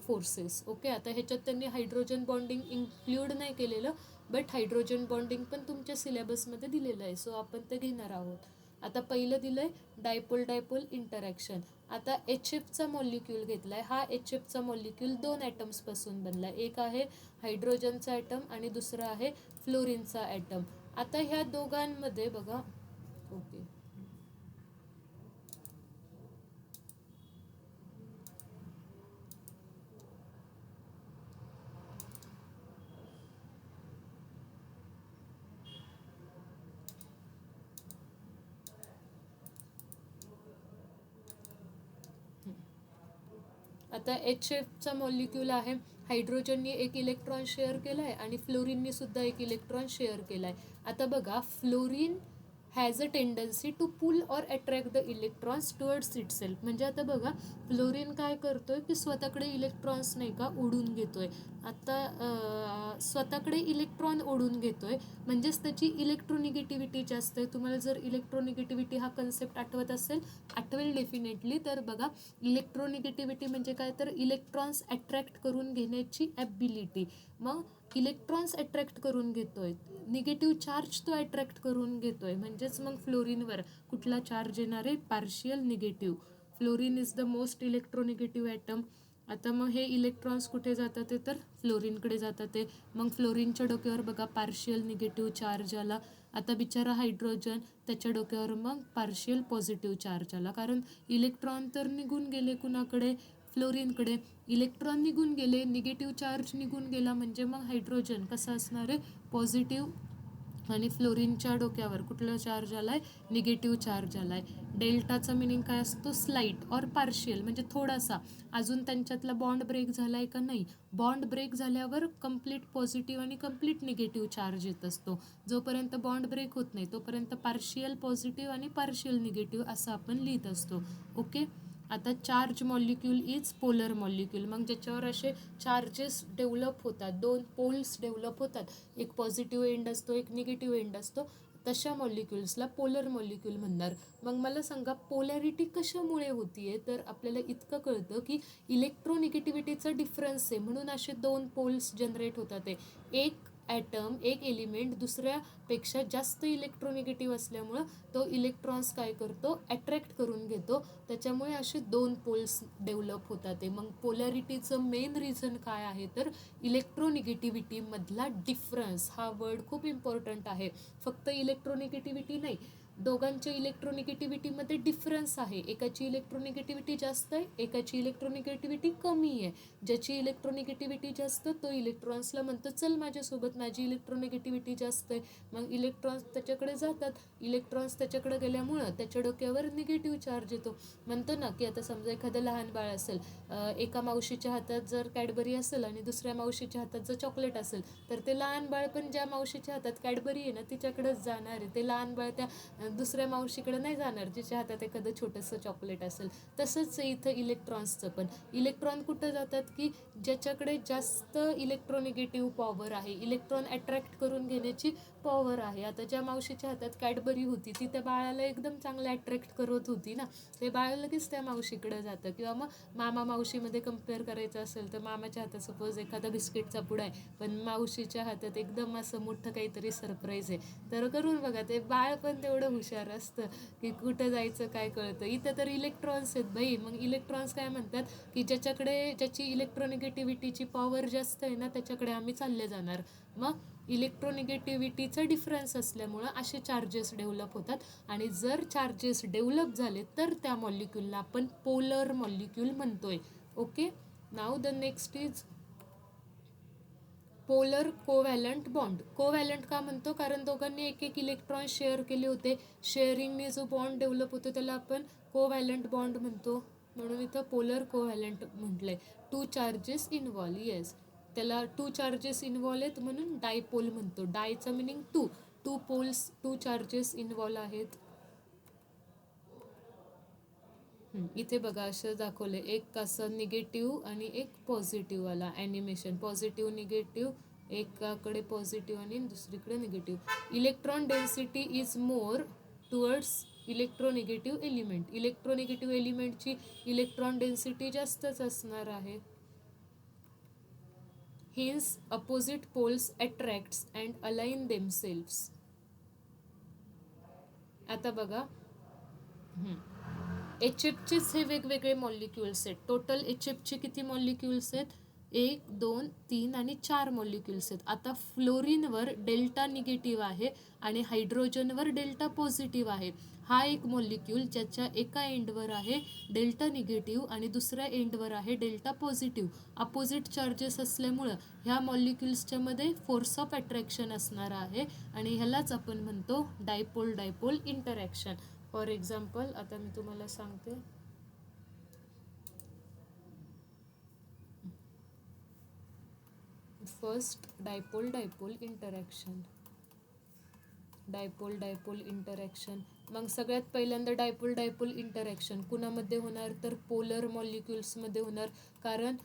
Speaker 1: फोर्सेस. ओके, आता ह्याच्यात त्यांनी हायड्रोजन बॉन्डिंग इन्क्ल्यूड नाही केलेलं, बट हायड्रोजन बॉन्डिंग पण तुमच्या सिलेबसमध्ये दिलेलं आहे, सो आपण ते घेणार आहोत. आता पहिलं दिलं आहे डायपोल इंटरॅक्शन. आता HFचा मॉलिक्यूल घेतला आहे. हा HFचा मॉलिक्यूल 2 ॲटम्सपासून बनला आहे. एक आहे हायड्रोजनचा ॲटम आणि दुसरा आहे फ्लोरीनचा ॲटम. आता ह्या दोघांमध्ये बघा, ओके, आता HFचा मॉलिक्यूल आहे. हायड्रोजनने एक इलेक्ट्रॉन शेअर केला आहे आणि फ्लोरीनने सुद्धा एक इलेक्ट्रॉन शेअर केला आहे. आता बघा, fluorine has a tendency to pull or attract the electrons towards itself. म्हणजे आता बघा, फ्लोरीन काय करतोय की स्वतःकडे इलेक्ट्रॉन्स नाही का ओढून घेतोय. आता स्वतःकडे इलेक्ट्रॉन ओढून घेतोय म्हणजेच त्याची इलेक्ट्रोनिगेटिव्हिटी जास्त आहे. तुम्हाला जर इलेक्ट्रोनिगेटिव्हिटी हा कन्सेप्ट आठवत असेल, आठवेल डेफिनेटली. तर बघा, इलेक्ट्रोनिगेटिव्हिटी म्हणजे काय, तर इलेक्ट्रॉन्स अट्रॅक्ट करून घेण्याची ॲबिलिटी. मग इलेक्ट्रॉन्स अट्रॅक्ट करून घेतोय, निगेटिव्ह चार्ज तो अट्रॅक्ट करून घेतोय. म्हणजेच मग फ्लोरीनवर कुठला चार्ज येणार आहे, partial negative. Fluorine is the most electronegative atom. आता मग हे इलेक्ट्रॉन्स कुठे जातात ते, तर फ्लोरीनकडे जातात ते. मग फ्लोरीनच्या डोक्यावर बघा पार्शियल निगेटिव्ह चार्ज आला. आता बिचारा हायड्रोजन, त्याच्या डोक्यावर मग पार्शियल पॉझिटिव्ह चार्ज आला. कारण इलेक्ट्रॉन तर निघून गेले कुणाकडे, फ्लोरीनकडे. इलेक्ट्रॉन निघून गेले, निगेटिव्ह चार्ज निघून गेला, म्हणजे मग हायड्रोजन कसा असणार आहे, पॉझिटिव्ह. आणि फ्लोरीनच्या डोक्यावर कुठला चार्ज आलाय, निगेटिव्ह चार्ज आलाय. डेल्टाचा मिनिंग काय असतो, स्लाइट ऑर पार्शियल, म्हणजे थोडासा. अजून त्यांच्यातला बॉन्ड ब्रेक झालाय का, नाही. बॉन्ड ब्रेक झाल्यावर कंप्लीट पॉझिटिव्ह आणि कंप्लीट निगेटिव्ह चार्ज येत असतो. जोपर्यंत बॉन्ड ब्रेक होत नाही तोपर्यंत पार्शियल पॉझिटिव्ह आणि पार्शियल निगेटिव्ह असं आपण लिहित असतो. ओके, आता charge molecule is polar molecule. मग ज्याच्यावर असे चार्जेस डेव्हलप होतात, 2 पोल्स डेव्हलप होतात, एक पॉझिटिव्ह एंड असतो, एक निगेटिव्ह एंड असतो, तशा मॉलिक्युल्सला पोलर मॉलिक्यूल म्हणणार. मग मला सांगा, पोलॅरिटी कशामुळे होतीये, तर आपल्याला इतकं कळतं की इलेक्ट्रोनिगेटिव्हिटीचा डिफरन्स आहे म्हणून असे 2 पोल्स जनरेट होतात. एक ॲटम, एक एलिमेंट दुसऱ्यापेक्षा जास्त इलेक्ट्रोनिगेटिव्ह असल्यामुळं तो इलेक्ट्रॉन्स काय करतो, अट्रॅक्ट करून घेतो. त्याच्यामुळे असे 2 पोल्स डेव्हलप होतात. ते मग पोलॅरिटीचं मेन रिझन काय आहे तर इलेक्ट्रोनिगेटिव्हिटीमधला डिफरन्स. हा वर्ड खूप इम्पॉर्टंट आहे. फक्त इलेक्ट्रोनिगेटिव्हिटी नाही, दोघांच्या इलेक्ट्रोनिगेटिव्हिटीमध्ये डिफरन्स आहे. एकाची इलेक्ट्रोनिगेटिव्हिटी जास्त आहे, एकाची इलेक्ट्रोनिगेटिव्हिटी कमी आहे. ज्याची इलेक्ट्रोनिगेटिव्हिटी जास्त तो इलेक्ट्रॉन्सला म्हणतो चल माझ्यासोबत, माझी इलेक्ट्रोनिगेटिव्हिटी जास्त आहे. मग इलेक्ट्रॉन्स त्याच्याकडे जातात. इलेक्ट्रॉन्स त्याच्याकडे गेल्यामुळं त्याच्या डोक्यावर निगेटिव्ह चार्ज येतो. म्हणतो ना की आता समजा एखादं लहान बाळ असेल, एका मावशीच्या हातात जर कॅडबरी असेल आणि दुसऱ्या मावशीच्या हातात जर चॉकलेट असेल, तर ते लहान बाळ पण ज्या मावशीच्या हातात कॅडबरी आहे ना तिच्याकडेच जाणार आहे. ते लहान बाळ त्या दुसऱ्या मावशीकडे नाही जाणार जिच्या हातात एखादं छोटंसं चॉकलेट असेल. तसंच इथं इलेक्ट्रॉन्सचं पण. इलेक्ट्रॉन कुठं जातात की ज्याच्याकडे जास्त इलेक्ट्रोनिगेटिव्ह पॉवर आहे, इलेक्ट्रॉन अट्रॅक्ट करून घेण्याची पॉवर आहे. आता ज्या मावशीच्या हातात कॅडबरी होती ती त्या बाळाला एकदम चांगलं अट्रॅक्ट करत होती ना, ते बाळ लगेच त्या मावशीकडे जातं. किंवा मग मामा मावशीमध्ये कम्पेअर करायचं असेल तर मामाच्या हातात सपोज एखादा बिस्किटचा पुडा आहे, पण मावशीच्या हातात एकदम असं मोठं काहीतरी सरप्राईज आहे, तर करून बघा ते बाळ पण तेवढं हुशार असतं की कुठं जायचं काय कळतं. इथं तर इलेक्ट्रॉन्स आहेत भाई. मग इलेक्ट्रॉन्स काय म्हणतात की ज्याची इलेक्ट्रोनिगेटिव्हिटीची पॉवर जास्त आहे ना त्याच्याकडे आम्ही चालले जाणार. मग इलेक्ट्रोनिगेटिव्हिटीचा डिफरन्स असल्यामुळं असे चार्जेस डेव्हलप होतात. आणि जर चार्जेस डेव्हलप झाले तर त्या मॉलिक्यूलला आपण पोलर मॉलिक्यूल म्हणतोय. Okay, now the next is polar covalent bond. Covalent का म्हणतो, कारण दोघांनी एक एक इलेक्ट्रॉन शेअर केले होते. शेअरिंगने जो बॉन्ड डेव्हलप होतो त्याला आपण कोव्हॅलंट बॉन्ड म्हणतो. म्हणून इथं पोलर कोव्हॅलंट म्हटलंय. 2 चार्जेस इन्व्हॉल्व. येस, त्याला 2 चार्जेस इन्व्हॉल्व आहेत म्हणून डायपोल म्हणतो. डायचं मिनिंग 2. 2 पोल्स, 2 चार्जेस इन्व्हॉल्व आहेत. इथे बघा असं दाखवलं, एक असं निगेटिव्ह आणि एक पॉझिटिव्हवाला ॲनिमेशन. पॉझिटिव्ह निगेटिव्ह, एकाकडे पॉझिटिव्ह आणि दुसरीकडे negative. Electron density is more towards electronegative element. Electronegative एलिमेंटची इलेक्ट्रॉन डेन्सिटी जास्तच असणार आहे. Hence opposite poles attracts and align themselves. आता बघा, एच एफचेच हे वेगवेगळे मॉलिक्युल्स आहेत. टोटल एच एफचे किती मॉलिक्युल्स आहेत, 1 2 3 आणि 4 मॉलिक्युल्स आहेत. आता फ्लोरीनवर डेल्टा निगेटिव्ह आहे आणि हायड्रोजनवर डेल्टा पॉझिटिव्ह आहे. हा एक मॉलिक्यूल ज्याच्या एका एंडवर आहे डेल्टा निगेटिव्ह आणि दुसऱ्या एंडवर आहे डेल्टा पॉझिटिव्ह. अपोजिट चार्जेस असल्यामुळं ह्या मॉलिक्युल्सच्या मध्ये फोर्स ऑफ अट्रॅक्शन असणार आहे आणि ह्यालाच आपण म्हणतो dipole dipole interaction. For example आता मी तुम्हाला सांगते. First dipole dipole interaction. Dipole dipole interaction. मग सगळ्यात पहिल्यांदा डायपोल डायपोल इंटरॅक्शन कुणामध्ये होणार तर पोलर मॉलिक्युल्समध्ये होणार. कारण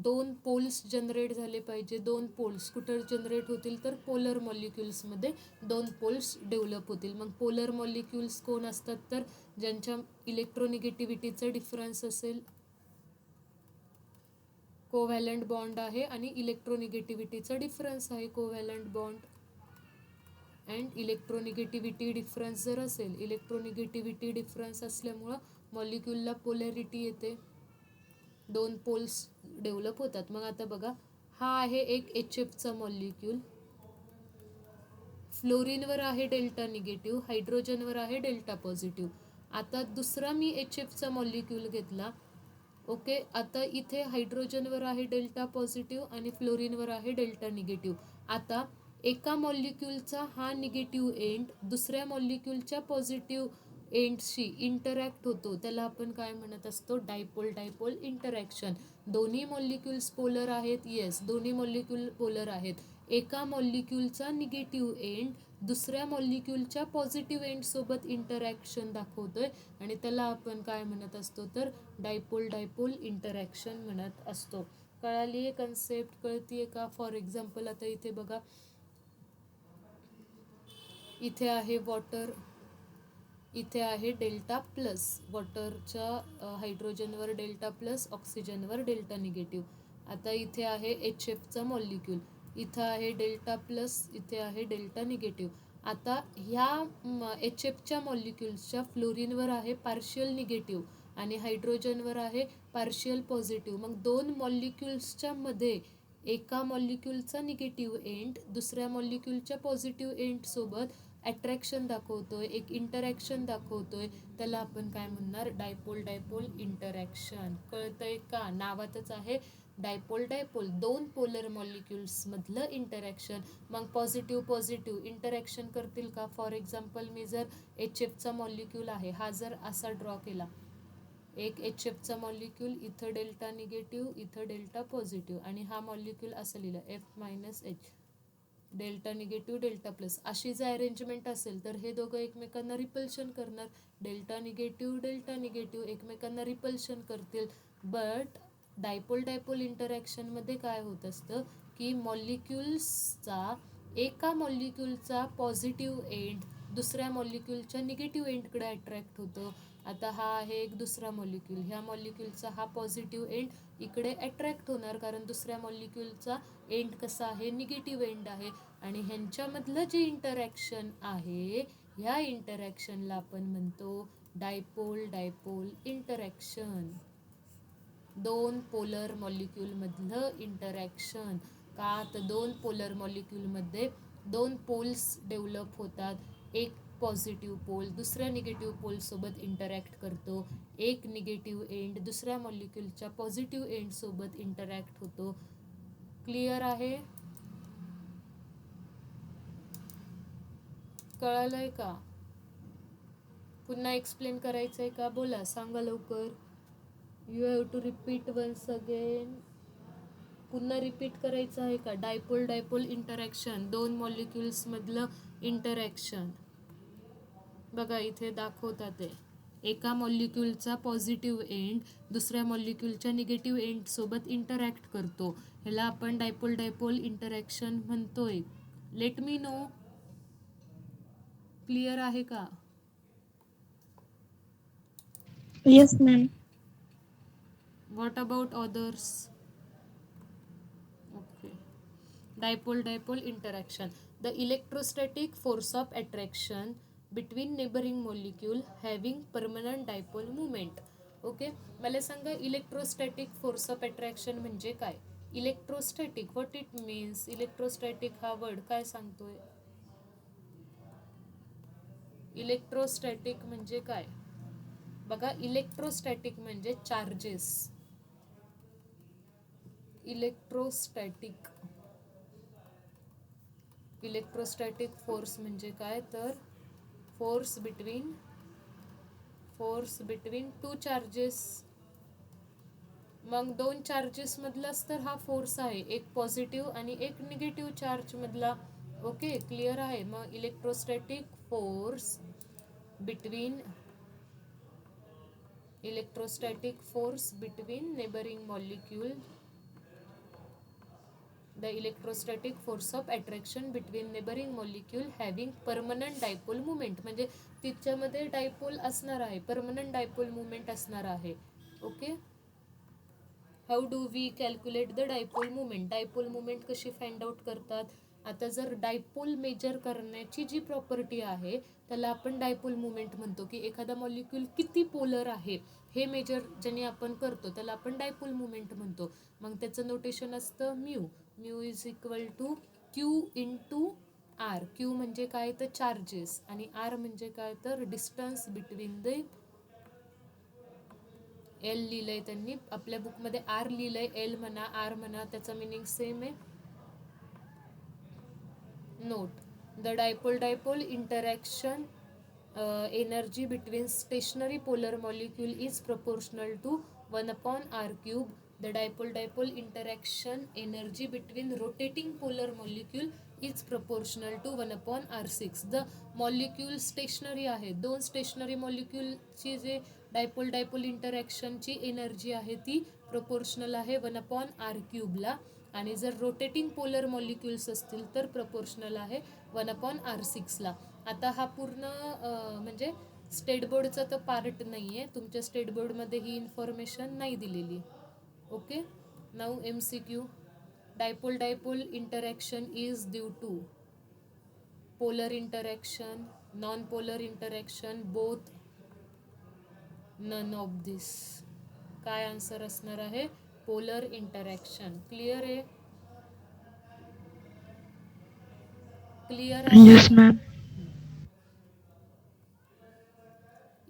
Speaker 1: 2 पोल्स जनरेट झाले पाहिजे. 2 पोल्स कुठं जनरेट होतील तर पोलर मॉलिक्युल्समध्ये 2 पोल्स डेव्हलप होतील. मग पोलर मॉलिक्युल्स कोण असतात तर ज्यांच्या इलेक्ट्रोनिगेटिव्हिटीचा डिफरन्स असेल, कोव्हॅलंट बॉन्ड आहे आणि इलेक्ट्रोनिगेटिव्हिटीचा डिफरन्स आहे covalent bond. And electronegativity difference जर असेल, इलेक्ट्रोनिगेटिव्हिटी डिफरन्स असल्यामुळं मॉलिक्यूलला पोलॅरिटी येते, 2 पोल्स डेव्हलप होतात. मग आता बघा, हा आहे एक एच एफचा मॉलिक्यूल. फ्लोरीनवर आहे डेल्टा निगेटिव्ह, हायड्रोजनवर आहे डेल्टा पॉझिटिव्ह. आता दुसरा मी एच एफचा मॉलिक्यूल घेतला. ओके, आता इथे हायड्रोजनवर आहे डेल्टा पॉझिटिव्ह आणि फ्लोरीनवर आहे डेल्टा निगेटिव्ह. आता एका मॉलिक्यूलचा हा निगेटिव्ह एंड दुसऱ्या मॉलिक्यूलच्या पॉझिटिव्ह एंडशी इंटरॅक्ट होतो, त्याला आपण काय म्हणत असतो डायपोल डायपोल इंटरॅक्शन. दोन्ही मॉलिक्युल्स पोलर आहेत. येस, दोन्ही मॉलिक्यूल पोलर आहेत. एका मॉलिक्यूलचा निगेटिव्ह एंड दुसऱ्या मॉलिक्यूलच्या पॉझिटिव्ह एंडसोबत इंटरॅक्शन दाखवतोय आणि त्याला आपण काय म्हणत असतो तर डायपोल डायपोल इंटरॅक्शन म्हणत असतो. कळाली आहे कन्सेप्ट, कळतीये का? फॉर एक्झाम्पल आता इथे बघा, इथे आहे वॉटर, इथे आहे डेल्टा प्लस. वॉटरच्या हायड्रोजनवर डेल्टा प्लस, ऑक्सिजनवर डेल्टा निगेटिव्ह. आता इथे आहे एच एफचा मॉलिक्यूल. इथं आहे डेल्टा प्लस, इथे आहे डेल्टा निगेटिव्ह. आता ह्या HFच्या मॉलिक्युल्सच्या फ्लोरीनवर आहे पार्शियल निगेटिव्ह आणि हायड्रोजनवर आहे पार्शियल पॉझिटिव्ह. मग दोन मॉलिक्युल्सच्या मध्ये एका मॉलिक्युलचा निगेटिव्ह एंड दुसऱ्या मॉलिक्युलच्या पॉझिटिव्ह एंडसोबत अट्रॅक्शन दाखवतोय, एक इंटरॅक्शन दाखवतोय, त्याला आपण काय म्हणणार? Dipole dipole interaction. कळतंय का? नावातच आहे डायपोल डायपोल, दोन पोलर मॉलिक्युल्स मधलं इंटरॅक्शन. मग पॉझिटिव्ह पॉझिटिव्ह इंटरॅक्शन करतील का? फॉर एक्झाम्पल मी जर HFचा मॉलिक्यूल आहे, हा जर असा ड्रॉ केला, एक HFचा मॉलिक्यूल, इथं डेल्टा निगेटिव्ह, इथं डेल्टा पॉझिटिव्ह, आणि हा मॉलिक्यूल असं लिहिलं F-H, delta negative delta plus, अशी जर अरेंजमेंट असेल तर हे दोघं एकमेकांना रिपल्शन करणार. डेल्टा निगेटिव्ह एकमेकांना रिपल्शन करतील. बट डायपोल डायपोल इंटरॅक्शनमध्ये काय होत असतं की मॉलिक्युल्सचा एका मॉलिक्युलचा पॉझिटिव्ह एंड दुसऱ्या मॉलिक्युलच्या निगेटिव्ह एंडकडे अट्रॅक्ट होतो. आता हा आहे एक दुसरा मॉलिक्यूल, ह्या मॉलिक्यूलचा हा पॉझिटिव्ह एंड इकडे अट्रॅक्ट होणार, कारण दुसऱ्या मॉलिक्यूलचा एंड कसा आहे? निगेटिव्ह एंड आहे. आणि ह्यांच्यामधलं जे इंटरॅक्शन आहे, ह्या इंटरॅक्शनला आपण म्हणतो डायपोल डायपोल इंटरॅक्शन. दोन पोलर मॉलिक्यूलमधलं इंटरॅक्शन. का? तर दोन पोलर मॉलिक्यूलमध्ये दोन पोल्स डेव्हलप होतात. एक पॉझिटिव्ह पोल दुसऱ्या निगेटिव्ह पोलसोबत इंटरॅक्ट करतो, एक निगेटिव्ह एंड दुसऱ्या मॉलिक्यूलच्या पॉझिटिव्ह एंडसोबत इंटरॅक्ट होतो. क्लिअर आहे? कळालंय का? पुन्हा एक्सप्लेन करायचं आहे का? बोला, सांगा लवकर. You have to repeat once again. पुन्हा रिपीट करायचं आहे का? डायपोल डायपोल इंटरॅक्शन, दोन मॉलिक्युल्स मधलं इंटरॅक्शन. बघा इथे दाखवतात ते, एका मॉलिक्युलचा पॉझिटिव्ह एंड दुसऱ्या मॉलिक्युलच्या निगेटिव्ह एंड सोबत इंटरॅक्ट करतो, ह्याला आपण डायपोल डायपोल इंटरॅक्शन म्हणतोय. Let me know. क्लिअर आहे का?
Speaker 2: Yes, ma'am.
Speaker 1: What about others? Okay. Dipole dipole interaction. The electrostatic force of attraction between neighboring molecule having permanent dipole moment. Okay, मला सांगा electrostatic force of attraction म्हणजे काय? Electrostatic, what it means? Electrostatic हा word काय सांगतोय? Electrostatic म्हणजे काय? बघा, इलेक्ट्रोस्टॅटिक म्हणजे चार्जेस. इलेक्ट्रोस्टॅटिक फोर्स म्हणजे काय? तर फोर्स बिटवीन टू चार्जेस. मग दोन चार्जेस मधलाच तर हा फोर्स आहे, एक पॉझिटिव्ह आणि एक निगेटिव्ह चार्ज मधला. ओके, क्लिअर आहे? मग electrostatic force between neighbouring molecule. The electrostatic force of attraction between neighboring molecule having permanent dipole moment, म्हणजे तिच्यामध्ये डायपोल असणार आहे, परमनंट डायपोल मुवमेंट असणार आहे. Okay, how do we calculate the dipole movement? Dipole movement कशी find out करतात? आता जर डायपोल मेजर करण्याची जी प्रॉपर्टी आहे त्याला आपण डायपोल मुवमेंट म्हणतो, की एखादा मॉलिक्यूल किती पोलर आहे हे मेजर ज्याने आपण करतो त्याला आपण डायपोल मुवमेंट म्हणतो. मग त्याचं नोटेशन असतं mu is equal to Q into R. Q म्हणजे काय? तर चार्जेस, आणि आर म्हणजे काय? तर डिस्टन्स बिटवीन द. एल लिहिलंय त्यांनी आपल्या बुकमध्ये, आर लिहिलंय, एल म्हणा आर म्हणा, त्याचा मिनिंग सेम आहे. Note, the dipole dipole interaction energy between stationary polar molecule is proportional to 1 upon r cube. The dipole dipole interaction energy between rotating polar molecule is proportional to 1 upon r6. The molecule stationary आहे, दोन stationery मॉलिक्यूलची जे dipole dipole इंटरॅक्शनची energy आहे ती proportional आहे 1 upon R क्यूबला, आणि जर rotating polar molecules असतील तर प्रपोर्शनल आहे 1 अपॉन r6ला. आता हा पूर्ण म्हणजे स्टेट बोर्डचा तर पार्ट नाही आहे, तुमच्या स्टेट बोर्डमध्ये ही इन्फॉर्मेशन नाही दिलेली. Okay, now MCQ. Dipole dipole interaction is due to polar interaction, non polar interaction, both, none of this. काय आन्सर असणार आहे? Polar interaction. क्लिअर आहे? क्लिअर आहे?
Speaker 2: Yes, ma'am.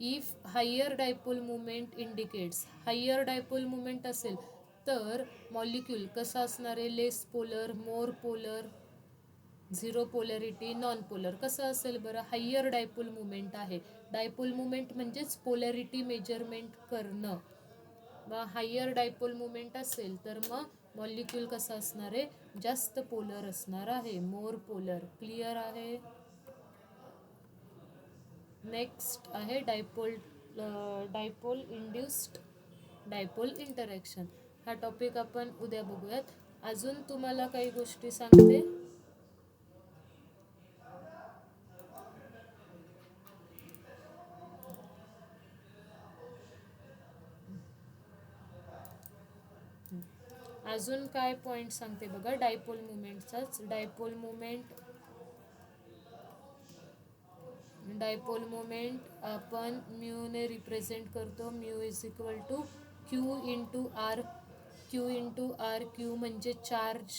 Speaker 1: If higher dipole movement indicates, higher dipole movement असेल तर molecule कसा असणार आहे? Less polar, more polar, zero polarity, non polar. कसं असेल बरं? हायर डायपोल मुवमेंट आहे. डायपोल मुवमेंट म्हणजेच पोलॅरिटी मेजरमेंट करणं. मग हायर डायपोल मुवमेंट असेल तर मग मॉलिक्यूल कसा असणार आहे? जास्त पोलर असणार आहे, मोर पोलर. क्लिअर आहे? नेक्स्ट आहे dipole dipole induced dipole interaction. हा टॉपिक आपण उद्या बघूयात. अजून तुम्हाला काही गोष्टी सांगते. अजून काय पॉईंट सांगते बघा डायपोल मुवमेंटचाच. डायपोल मुवमेंट आपण म्यूने रिप्रेझेंट करतो. Mu is equal to Q into R. Q into R. Q म्हणजे चार्ज,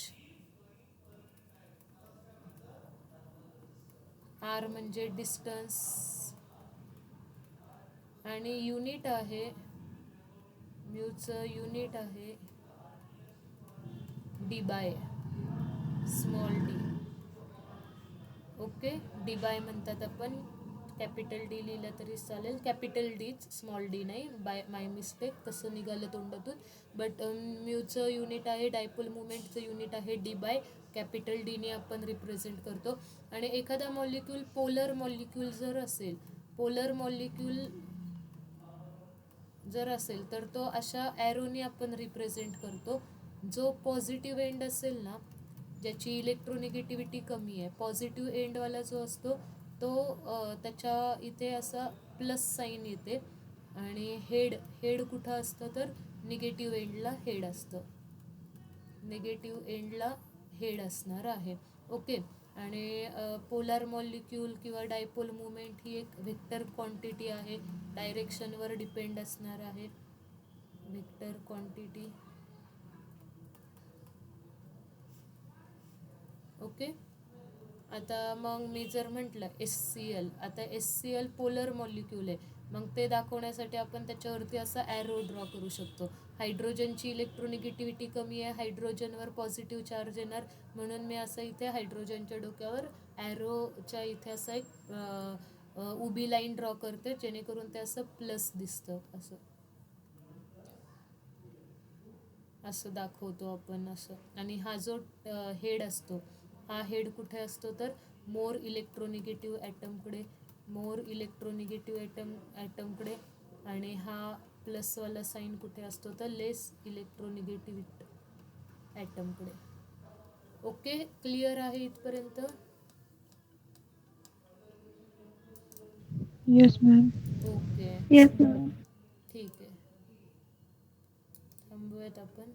Speaker 1: आर म्हणजे डिस्टन्स, आणि युनिट आहे, म्यूचं युनिट आहे Debye small D. Okay, Debye म्हणतात आपण. कॅपिटल डी लिहिलं तरी चालेल, कॅपिटल डीच, स्मॉल डी नाही. बाय माय मिस्टेक, तसं निघालं तोंडातून. बट म्यूचं युनिट आहे, डायपोल मुवमेंटचं युनिट आहे डी बाय. कॅपिटल डीने आपण रिप्रेझेंट करतो. आणि एखादा मॉलिक्यूल पोलर मॉलिक्यूल जर असेल, पोलर मॉलिक्यूल जर असेल तर तो अशा ॲरोने आपण रिप्रेझेंट करतो. जो पॉझिटिव्ह एंड असेल ना, ज्याची इलेक्ट्रोनिगेटिव्हिटी कमी आहे, पॉझिटिव्ह एंडवाला जो असतो तो त्याच्या इथे असा प्लस साईन येते. आणि हेड कुठं असतं तर निगेटिव्ह एंडला हेड असतं, निगेटिव्ह एंडला हेड असणार आहे. ओके. आणि पोलार मॉलिक्यूल किंवा डायपोल मुवमेंट ही एक व्हेक्टर क्वांटिटी आहे, डायरेक्शनवर डिपेंड असणार आहे. Vector quantity. ओके. आता मग मी जर म्हटलं HCl, आता HCl पोलर मॉलिक्यूल आहे, मग ते दाखवण्यासाठी आपण त्याच्यावरती असा ॲरो ड्रॉ करू शकतो. हायड्रोजनची इलेक्ट्रोनिगेटिव्हिटी कमी आहे, हायड्रोजनवर पॉझिटिव्ह चार्ज येणार, म्हणून मी असं इथे हायड्रोजनच्या डोक्यावर ॲरोच्या इथे असं एक उभी लाईन ड्रॉ करते, जेणेकरून ते असं प्लस दिसतं. असं दाखवतो आपण असं. आणि हा जो हेड असतो, हा हेड कुठे असतो तर मोर इलेक्ट्रोनिगेटिव्ह ॲटमकडे, मोर इलेक्ट्रोनिगेटिव्ह ॲटमकडे. आणि हा प्लसवाला साईन कुठे असतो तर लेस इलेक्ट्रोनिगेटिव्ह ॲटमकडे. ओके, क्लिअर आहे इथपर्यंत?
Speaker 2: Yes, ma'am.
Speaker 1: Okay,
Speaker 2: Yes, ma'am.
Speaker 1: ठीक आहे. थांबूयात आपण.